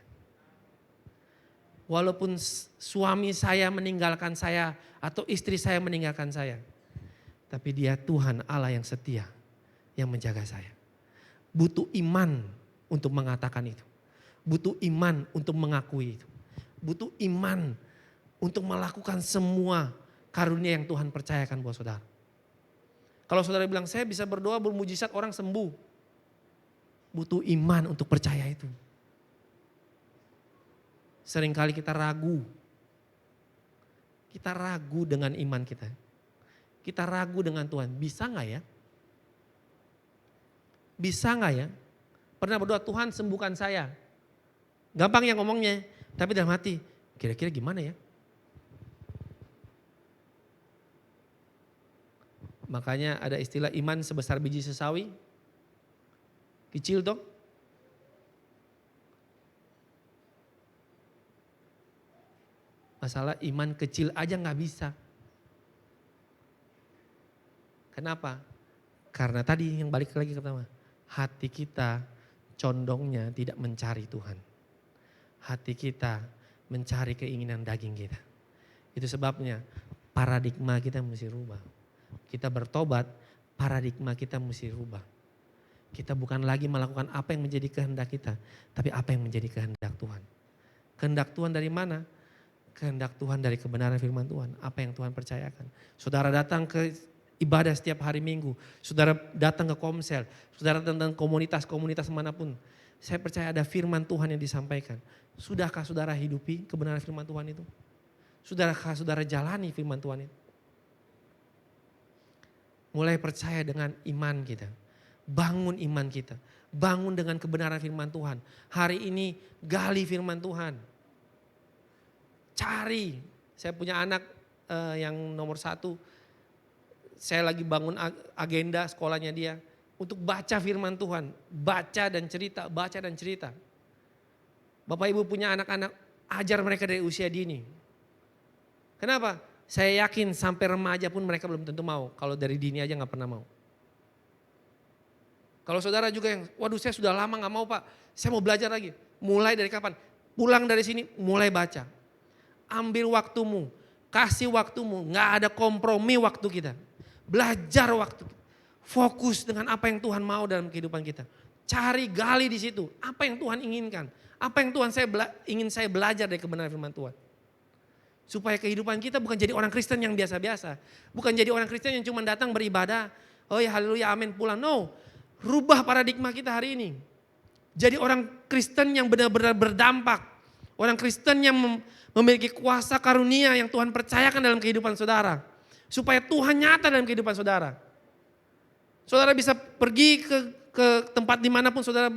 Walaupun suami saya meninggalkan saya atau istri saya meninggalkan saya, tapi Dia Tuhan Allah yang setia yang menjaga saya. Butuh iman untuk mengatakan itu. Butuh iman untuk mengakui itu. Butuh iman untuk melakukan semua karunia yang Tuhan percayakan buat saudara. Kalau saudara bilang saya bisa berdoa bermujizat orang sembuh. Butuh iman untuk percaya itu. Seringkali kita ragu. Kita ragu dengan iman kita. Kita ragu dengan Tuhan. Bisa gak ya? Bisa gak ya? Pernah berdoa, Tuhan sembuhkan saya. Gampang ya ngomongnya. Tapi dalam hati, kira-kira gimana ya? Makanya ada istilah iman sebesar biji sesawi. Kecil dong. Masalah iman kecil aja gak bisa. Kenapa? Karena tadi yang balik lagi ke pertama. Hati kita condongnya tidak mencari Tuhan. Hati kita mencari keinginan daging kita. Itu sebabnya paradigma kita mesti rubah. Kita bertobat, paradigma kita mesti rubah. Kita bukan lagi melakukan apa yang menjadi kehendak kita, tapi apa yang menjadi kehendak Tuhan. Kehendak Tuhan dari mana? Kehendak Tuhan dari kebenaran firman Tuhan. Apa yang Tuhan percayakan. Saudara datang ke ibadah setiap hari Minggu. Saudara datang ke komsel. Saudara datang ke komunitas-komunitas manapun. Saya percaya ada firman Tuhan yang disampaikan. Sudahkah saudara hidupi kebenaran firman Tuhan itu? Sudahkah saudara jalani firman Tuhan itu? Mulai percaya dengan iman kita. Bangun iman kita. Bangun dengan kebenaran firman Tuhan. Hari ini gali firman Tuhan. Cari. Saya punya anak yang nomor 1. Saya lagi bangun agenda sekolahnya dia. Untuk baca firman Tuhan. Baca dan cerita, baca dan cerita. Bapak Ibu punya anak-anak, ajar mereka dari usia dini. Kenapa? Saya yakin sampai remaja pun mereka belum tentu mau. Kalau dari dini aja gak pernah mau. Kalau saudara juga yang, waduh saya sudah lama gak mau Pak. Saya mau belajar lagi. Mulai dari kapan? Pulang dari sini mulai baca. Ambil waktumu, kasih waktumu, gak ada kompromi waktu kita. Belajar waktu, fokus dengan apa yang Tuhan mau dalam kehidupan kita. Cari, gali di situ, apa yang Tuhan inginkan. Apa yang Tuhan ingin saya belajar dari kebenaran firman Tuhan. Supaya kehidupan kita bukan jadi orang Kristen yang biasa-biasa. Bukan jadi orang Kristen yang cuma datang beribadah, oh ya haleluya amin pulang. No, rubah paradigma kita hari ini. Jadi orang Kristen yang benar-benar berdampak. Orang Kristen yang memiliki kuasa karunia yang Tuhan percayakan dalam kehidupan saudara. Supaya Tuhan nyata dalam kehidupan saudara. Saudara bisa pergi ke tempat dimanapun saudara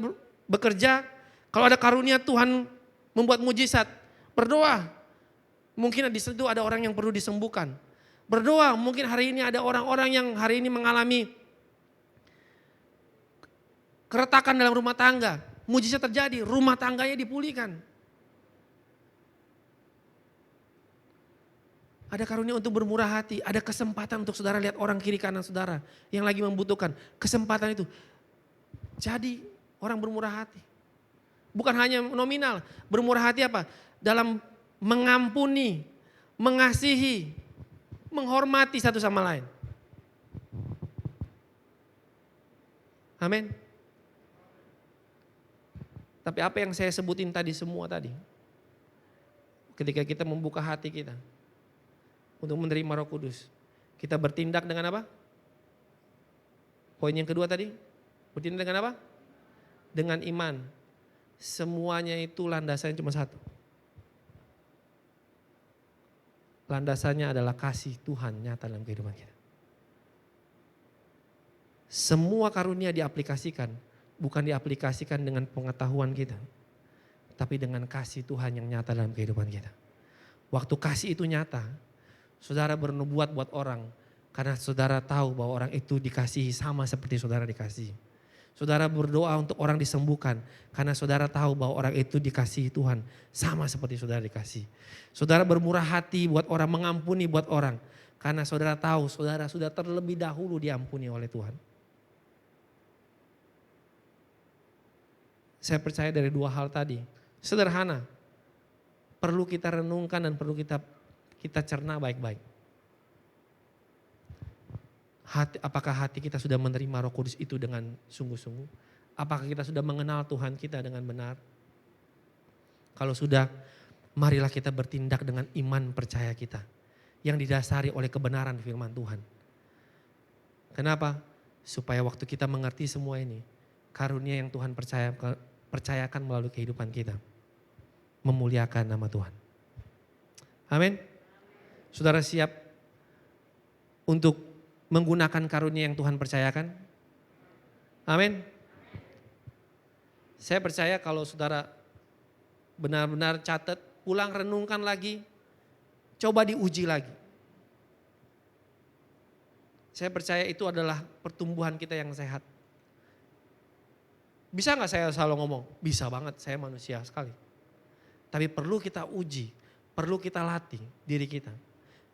bekerja. Kalau ada karunia Tuhan membuat mujizat, berdoa. Mungkin di situ ada orang yang perlu disembuhkan. Berdoa, mungkin hari ini ada orang-orang yang hari ini mengalami keretakan dalam rumah tangga. Mujizat terjadi, rumah tangganya dipulihkan. Ada karunia untuk bermurah hati, ada kesempatan untuk saudara lihat orang kiri kanan saudara yang lagi membutuhkan. Kesempatan itu jadi orang bermurah hati. Bukan hanya nominal, bermurah hati apa? Dalam mengampuni, mengasihi, menghormati satu sama lain. Amin. Tapi apa yang saya sebutin tadi semua tadi, ketika kita membuka hati kita untuk menerima Roh Kudus, kita bertindak dengan apa? Poin yang kedua tadi, bertindak dengan apa? Dengan iman. Semuanya itu landasannya cuma satu. Landasannya adalah kasih Tuhan nyata dalam kehidupan kita. Semua karunia diaplikasikan, bukan diaplikasikan dengan pengetahuan kita, tapi dengan kasih Tuhan yang nyata dalam kehidupan kita. Waktu kasih itu nyata, saudara bernubuat buat orang karena saudara tahu bahwa orang itu dikasihi sama seperti saudara dikasihi. Saudara berdoa untuk orang disembuhkan karena saudara tahu bahwa orang itu dikasihi Tuhan sama seperti saudara dikasihi. Saudara bermurah hati buat orang, mengampuni buat orang karena saudara tahu saudara sudah terlebih dahulu diampuni oleh Tuhan. Saya percaya dari dua hal tadi, sederhana, perlu kita renungkan dan perlu kita cerna baik-baik. Apakah hati kita sudah menerima Roh Kudus itu dengan sungguh-sungguh? Apakah kita sudah mengenal Tuhan kita dengan benar? Kalau sudah, marilah kita bertindak dengan iman percaya kita yang didasari oleh kebenaran firman Tuhan. Kenapa? Supaya waktu kita mengerti semua ini, karunia yang Tuhan percayakan melalui kehidupan kita, memuliakan nama Tuhan. Amin. Saudara siap untuk menggunakan karunia yang Tuhan percayakan? Amin. Saya percaya kalau saudara benar-benar catat, pulang renungkan lagi, coba diuji lagi. Saya percaya itu adalah pertumbuhan kita yang sehat. Bisa gak saya selalu ngomong? Bisa banget, saya manusia sekali. Tapi perlu kita uji, perlu kita latih diri kita.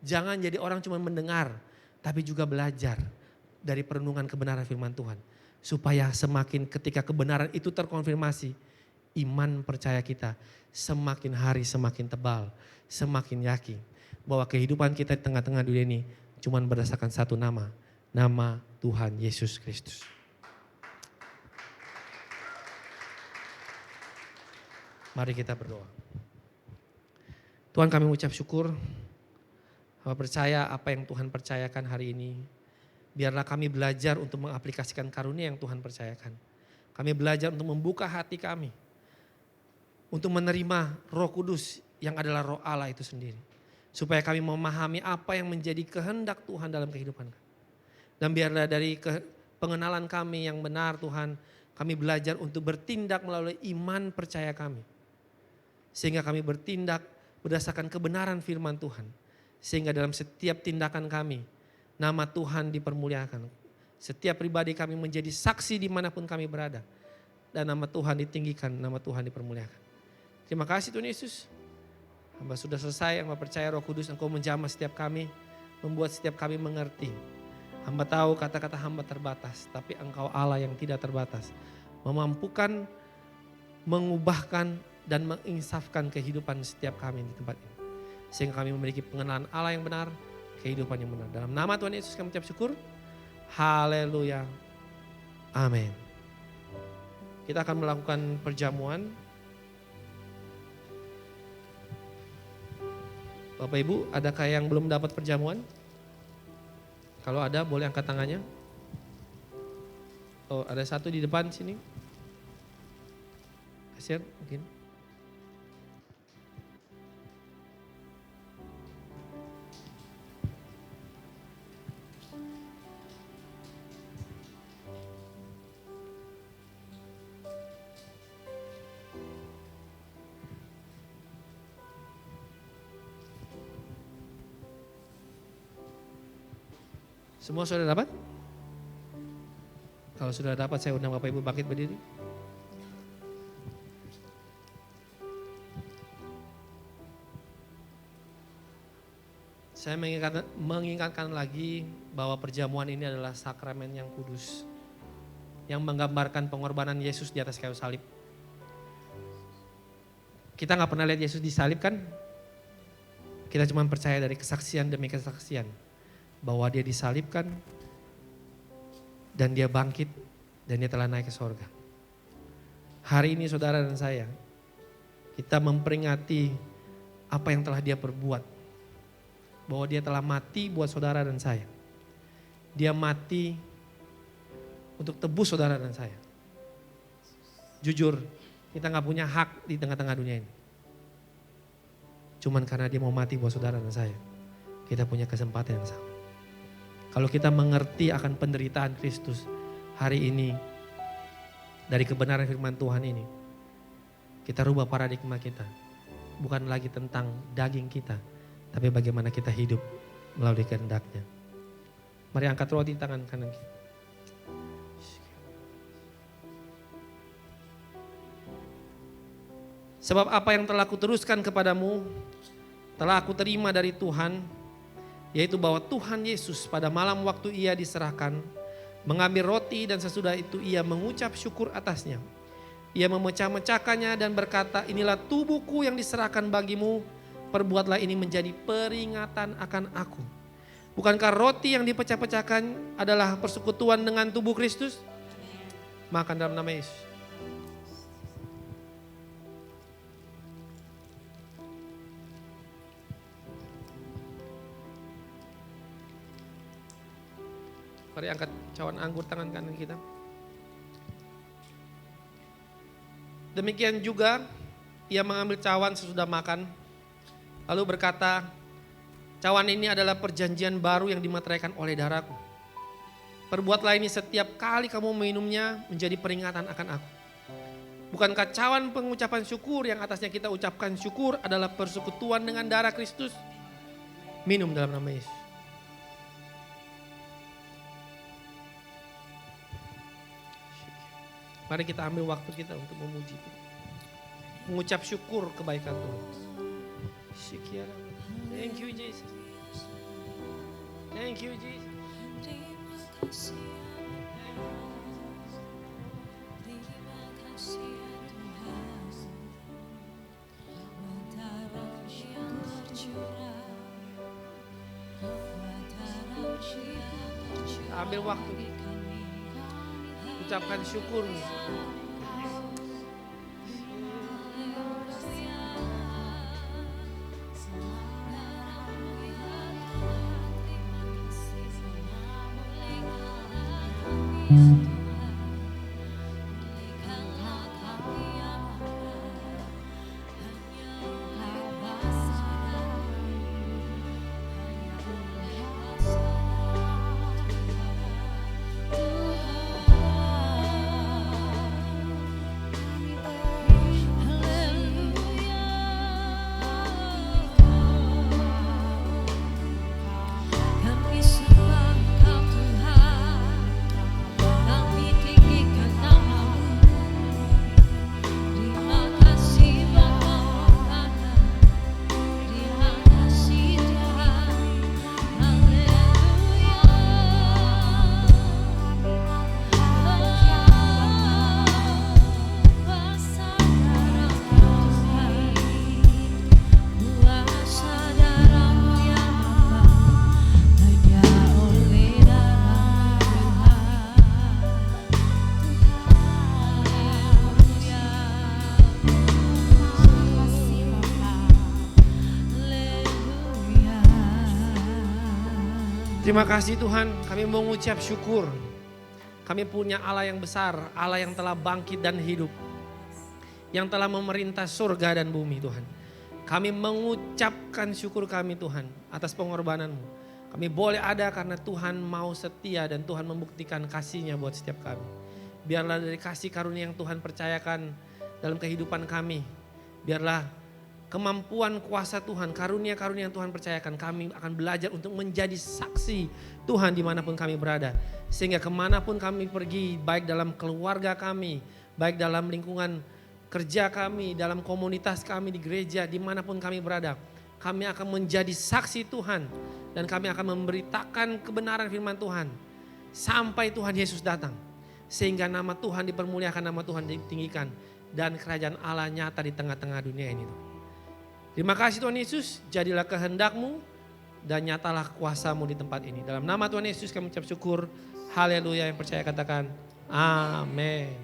Jangan jadi orang cuma mendengar, tapi juga belajar dari perenungan kebenaran firman Tuhan. Supaya semakin ketika kebenaran itu terkonfirmasi, iman percaya kita semakin hari semakin tebal, semakin yakin bahwa kehidupan kita di tengah-tengah dunia ini cuma berdasarkan satu nama, nama Tuhan Yesus Kristus. Mari kita berdoa. Tuhan, kami mengucap syukur, kami percaya apa yang Tuhan percayakan hari ini. Biarlah kami belajar untuk mengaplikasikan karunia yang Tuhan percayakan. Kami belajar untuk membuka hati kami, untuk menerima Roh Kudus yang adalah Roh Allah itu sendiri. Supaya kami memahami apa yang menjadi kehendak Tuhan dalam kehidupan kami. Dan biarlah dari pengenalan kami yang benar Tuhan, kami belajar untuk bertindak melalui iman percaya kami. Sehingga kami bertindak berdasarkan kebenaran firman Tuhan. Sehingga dalam setiap tindakan kami, nama Tuhan dipermuliakan. Setiap pribadi kami menjadi saksi dimanapun kami berada. Dan nama Tuhan ditinggikan, nama Tuhan dipermuliakan. Terima kasih Tuhan Yesus. Hamba sudah selesai, hamba percaya Roh Kudus Engkau menjamah setiap kami. Membuat setiap kami mengerti. Hamba tahu kata-kata hamba terbatas. Tapi Engkau Allah yang tidak terbatas. Memampukan, mengubahkan, dan menginsafkan kehidupan setiap kami di tempat ini. Sehingga kami memiliki pengenalan Allah yang benar, kehidupan yang benar. Dalam nama Tuhan Yesus kami ucap syukur. Haleluya. Amin. Kita akan melakukan perjamuan. Bapak Ibu, adakah yang belum dapat perjamuan? Kalau ada boleh angkat tangannya. Oh, ada satu di depan sini. Kasir mungkin. Semua sudah dapat? Kalau sudah dapat saya undang Bapak Ibu bangkit berdiri. Saya mengingatkan lagi bahwa perjamuan ini adalah sakramen yang kudus. Yang menggambarkan pengorbanan Yesus di atas kayu salib. Kita gak pernah lihat Yesus disalib kan? Kita cuma percaya dari kesaksian demi kesaksian. Bahwa dia disalibkan dan dia bangkit dan dia telah naik ke sorga. Hari ini saudara dan saya, kita memperingati apa yang telah dia perbuat. Bahwa dia telah mati buat saudara dan saya. Dia mati untuk tebus saudara dan saya. Jujur, kita gak punya hak di tengah-tengah dunia ini. Cuman karena dia mau mati buat saudara dan saya, kita punya kesempatan yang sama. Kalau kita mengerti akan penderitaan Kristus hari ini, dari kebenaran firman Tuhan ini, kita rubah paradigma kita. Bukan lagi tentang daging kita, tapi bagaimana kita hidup melalui kehendak-Nya. Mari angkat roti di tangan kanan kita. Sebab apa yang telah kuteruskan kepadamu, telah aku terima dari Tuhan, yaitu bahwa Tuhan Yesus pada malam waktu ia diserahkan, mengambil roti dan sesudah itu ia mengucap syukur atasnya. Ia memecah-mecahkannya dan berkata, inilah tubuhku yang diserahkan bagimu, perbuatlah ini menjadi peringatan akan aku. Bukankah roti yang dipecah-pecahkan adalah persekutuan dengan tubuh Kristus? Makan dalam nama Yesus. Mari angkat cawan anggur tangan kanan kita. Demikian juga ia mengambil cawan sesudah makan. Lalu berkata, cawan ini adalah perjanjian baru yang dimeteraikan oleh darahku. Perbuatlah ini setiap kali kamu minumnya menjadi peringatan akan aku. Bukankah cawan pengucapan syukur yang atasnya kita ucapkan syukur adalah persekutuan dengan darah Kristus? Minum dalam nama Yesus. Mari kita ambil waktu kita untuk memuji Tuhan. Mengucap syukur kebaikan Tuhan. Thank you Jesus. Thank you Jesus. Ambil waktu. Ucapkan syukur. Terima kasih Tuhan, kami mengucap syukur. Kami punya Allah yang besar, Allah yang telah bangkit dan hidup. Yang telah memerintah surga dan bumi Tuhan. Kami mengucapkan syukur kami Tuhan atas pengorbanan-Mu. Kami boleh ada karena Tuhan mau setia dan Tuhan membuktikan kasih-Nya buat setiap kami. Biarlah dari kasih karunia yang Tuhan percayakan dalam kehidupan kami. Biarlah kemampuan kuasa Tuhan, karunia-karunia yang Tuhan percayakan, kami akan belajar untuk menjadi saksi Tuhan dimanapun kami berada. Sehingga kemanapun kami pergi, baik dalam keluarga kami, baik dalam lingkungan kerja kami, dalam komunitas kami di gereja, dimanapun kami berada, kami akan menjadi saksi Tuhan. Dan kami akan memberitakan kebenaran firman Tuhan sampai Tuhan Yesus datang. Sehingga nama Tuhan dipermuliakan, nama Tuhan ditinggikan. Dan kerajaan Allah nyata di tengah-tengah dunia ini. Terima kasih Tuhan Yesus, jadilah kehendak-Mu dan nyatalah kuasa-Mu di tempat ini. Dalam nama Tuhan Yesus kami ucap syukur. Haleluya, yang percaya katakan amin.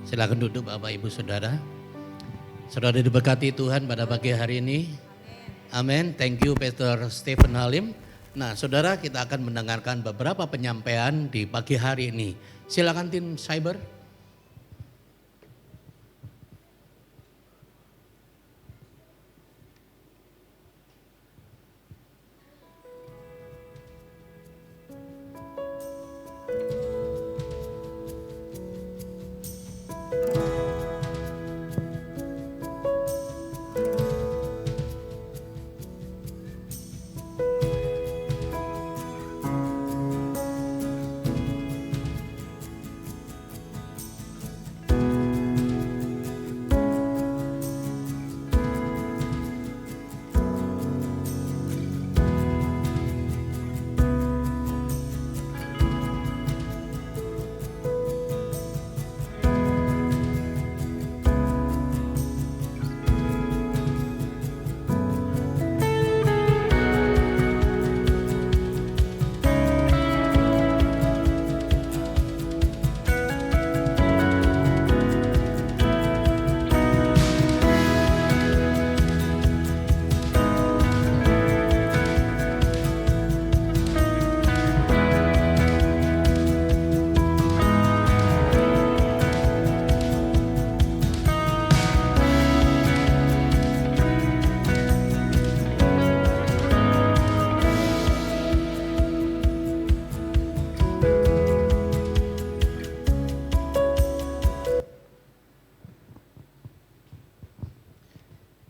Silakan duduk Bapak Ibu Saudara. Saudara diberkati Tuhan pada pagi hari ini. Amin. Thank you Pastor Stephen Halim. Nah saudara, kita akan mendengarkan beberapa penyampaian di pagi hari ini. Silakan tim cyber.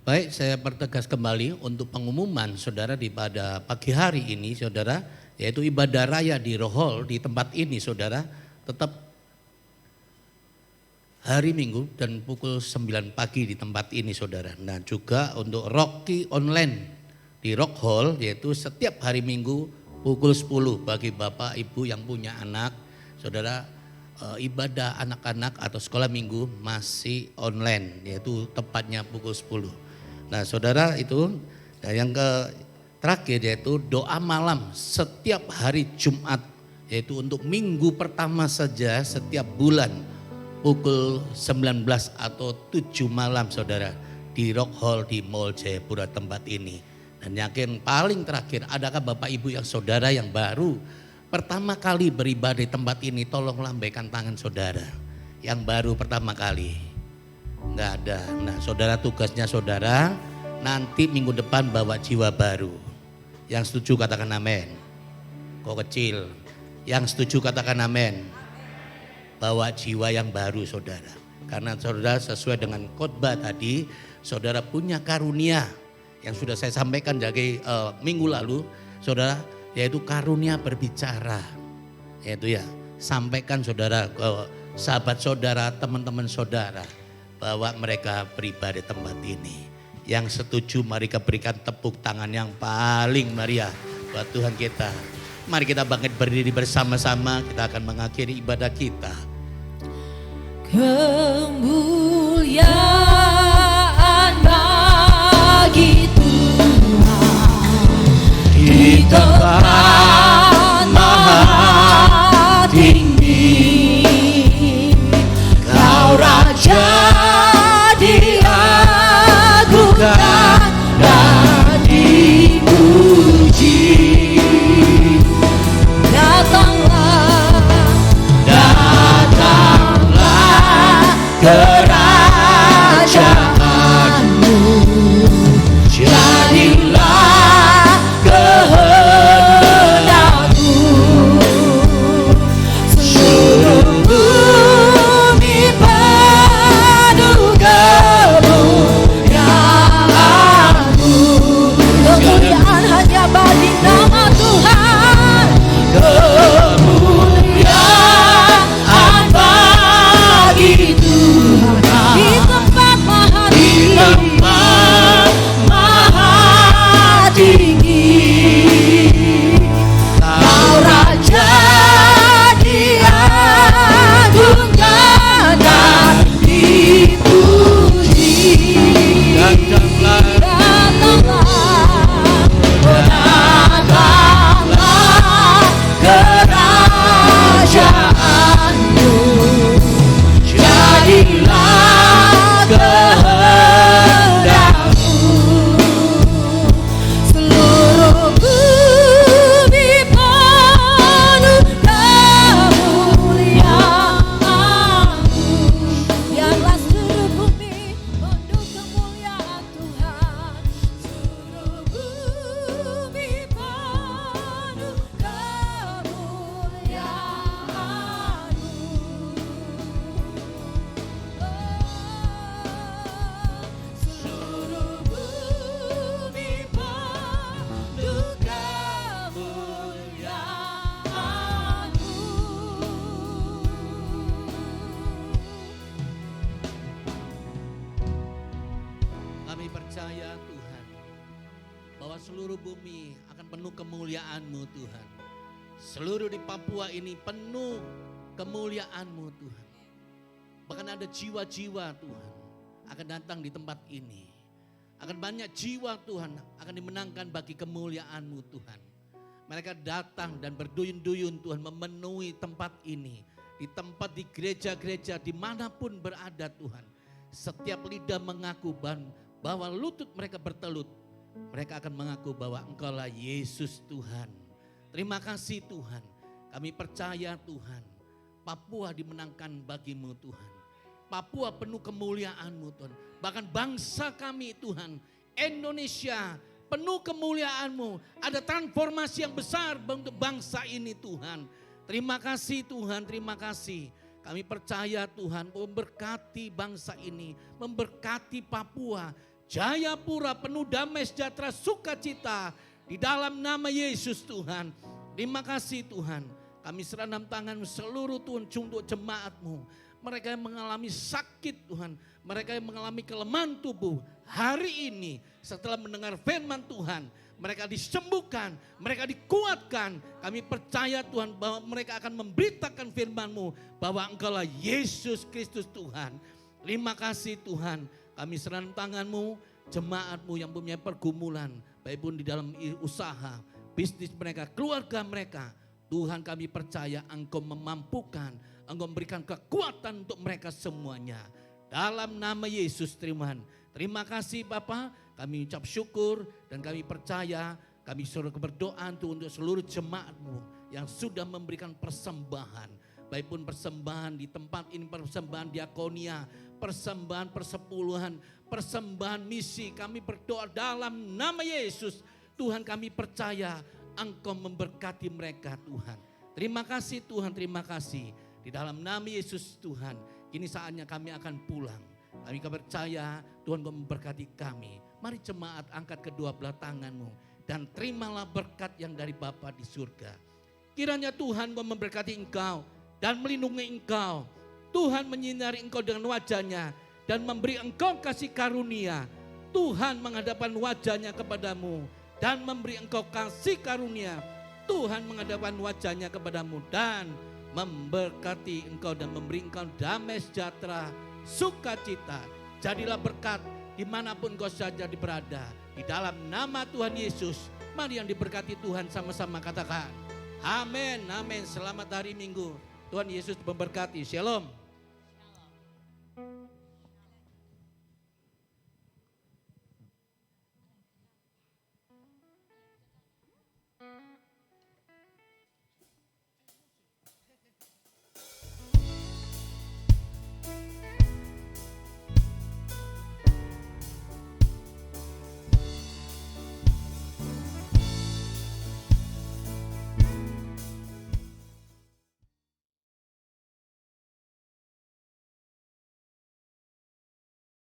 Baik, saya pertegas kembali untuk pengumuman saudara di pada pagi hari ini saudara, yaitu ibadah raya di Rock Hall di tempat ini saudara, tetap hari Minggu dan pukul 9 pagi di tempat ini saudara. Nah juga untuk Rocky Online di Rock Hall, yaitu setiap hari Minggu pukul 10 bagi Bapak Ibu yang punya anak saudara. Ibadah anak-anak atau sekolah minggu masih online, yaitu tepatnya pukul 10. Nah saudara itu, dan yang terakhir yaitu doa malam setiap hari Jumat, yaitu untuk minggu pertama saja setiap bulan pukul 19 atau 7 malam saudara di Rock Hall di Mall Jayapura tempat ini. Dan yang paling terakhir, adakah Bapak Ibu yang saudara yang baru pertama kali beribadah di tempat ini, tolong lambaikan tangan saudara. Yang baru pertama kali. Enggak ada. Nah saudara, tugasnya saudara nanti minggu depan bawa jiwa baru. Yang setuju katakan amin. Kok kecil. Yang setuju katakan amin. Bawa jiwa yang baru saudara. Karena saudara sesuai dengan khotbah tadi, saudara punya karunia yang sudah saya sampaikan dari minggu lalu saudara, yaitu karunia berbicara. Yaitu ya, sampaikan saudara ke sahabat saudara, teman-teman saudara, bahwa mereka beribadah di tempat ini. Yang setuju mari kita berikan tepuk tangan yang paling meriah buat Tuhan kita. Mari kita bangkit berdiri bersama-sama, kita akan mengakhiri ibadah kita. Kemuliaan bagi Tuhan di tempat maha tinggi. Kau Raja diagukan dan dipuji. Datanglah kerajaanmu, jadilah kehendak seluruh bumi akan penuh kemuliaan-Mu Tuhan. Seluruh di Papua ini penuh kemuliaan-Mu Tuhan. Bahkan ada jiwa-jiwa Tuhan akan datang di tempat ini. Akan banyak jiwa Tuhan akan dimenangkan bagi kemuliaan-Mu Tuhan. Mereka datang dan berduyun-duyun Tuhan memenuhi tempat ini. Di tempat di gereja-gereja dimanapun berada Tuhan. Setiap lidah mengaku bahwa lutut mereka bertelut. Mereka akan mengaku bahwa Engkaulah Yesus Tuhan. Terima kasih Tuhan. Kami percaya Tuhan. Papua dimenangkan bagi-Mu Tuhan. Papua penuh kemuliaan-Mu Tuhan. Bahkan bangsa kami Tuhan. Indonesia penuh kemuliaan-Mu. Ada transformasi yang besar untuk bangsa ini Tuhan. Terima kasih Tuhan, terima kasih. Kami percaya Tuhan memberkati bangsa ini. Memberkati Papua. Jayapura penuh damai sejahtera sukacita. Di dalam nama Yesus Tuhan. Terima kasih Tuhan. Kami serah dalam tangan seluruh Tuhan untuk jemaat-Mu. Mereka yang mengalami sakit Tuhan. Mereka yang mengalami kelemahan tubuh. Hari ini setelah mendengar firman Tuhan. Mereka disembuhkan. Mereka dikuatkan. Kami percaya Tuhan bahwa mereka akan memberitakan firman-Mu. Bahwa Engkaulah Yesus Kristus Tuhan. Terima kasih Tuhan. Kami serah dalam tangan-Mu. Jemaat-Mu yang punya pergumulan. Baik pun di dalam usaha. Bisnis mereka. Keluarga mereka. Tuhan kami percaya Engkau memampukan, Engkau memberikan kekuatan untuk mereka semuanya. Dalam nama Yesus Tuhan. Terima kasih Bapa, kami ucap syukur dan kami percaya, kami suruh berdoa untuk seluruh jemaat-Mu yang sudah memberikan persembahan. Baik pun persembahan di tempat ini, persembahan diakonia, persembahan persepuluhan, persembahan misi. Kami berdoa dalam nama Yesus. Tuhan kami percaya Engkau memberkati mereka Tuhan. Terima kasih Tuhan, terima kasih. Di dalam nama Yesus Tuhan, kini saatnya kami akan pulang. Kami percaya Tuhan Engkau memberkati kami. Mari jemaat angkat kedua belah tangan-Mu dan terimalah berkat yang dari Bapa di surga. Kiranya Tuhan memberkati engkau dan melindungi engkau. Tuhan menyinari engkau dengan wajah-Nya dan memberi engkau kasih karunia. Tuhan menghadapkan wajah-Nya kepadamu dan memberi engkau kasih karunia. Tuhan menghadapkan wajah-Nya kepadamu dan memberkati engkau dan memberi engkau damai sejahtera, sukacita. Jadilah berkat dimanapun engkau saja berada. Di dalam nama Tuhan Yesus, mari yang diberkati Tuhan sama-sama katakan amin, amin. Selamat hari Minggu. Tuhan Yesus memberkati. Shalom.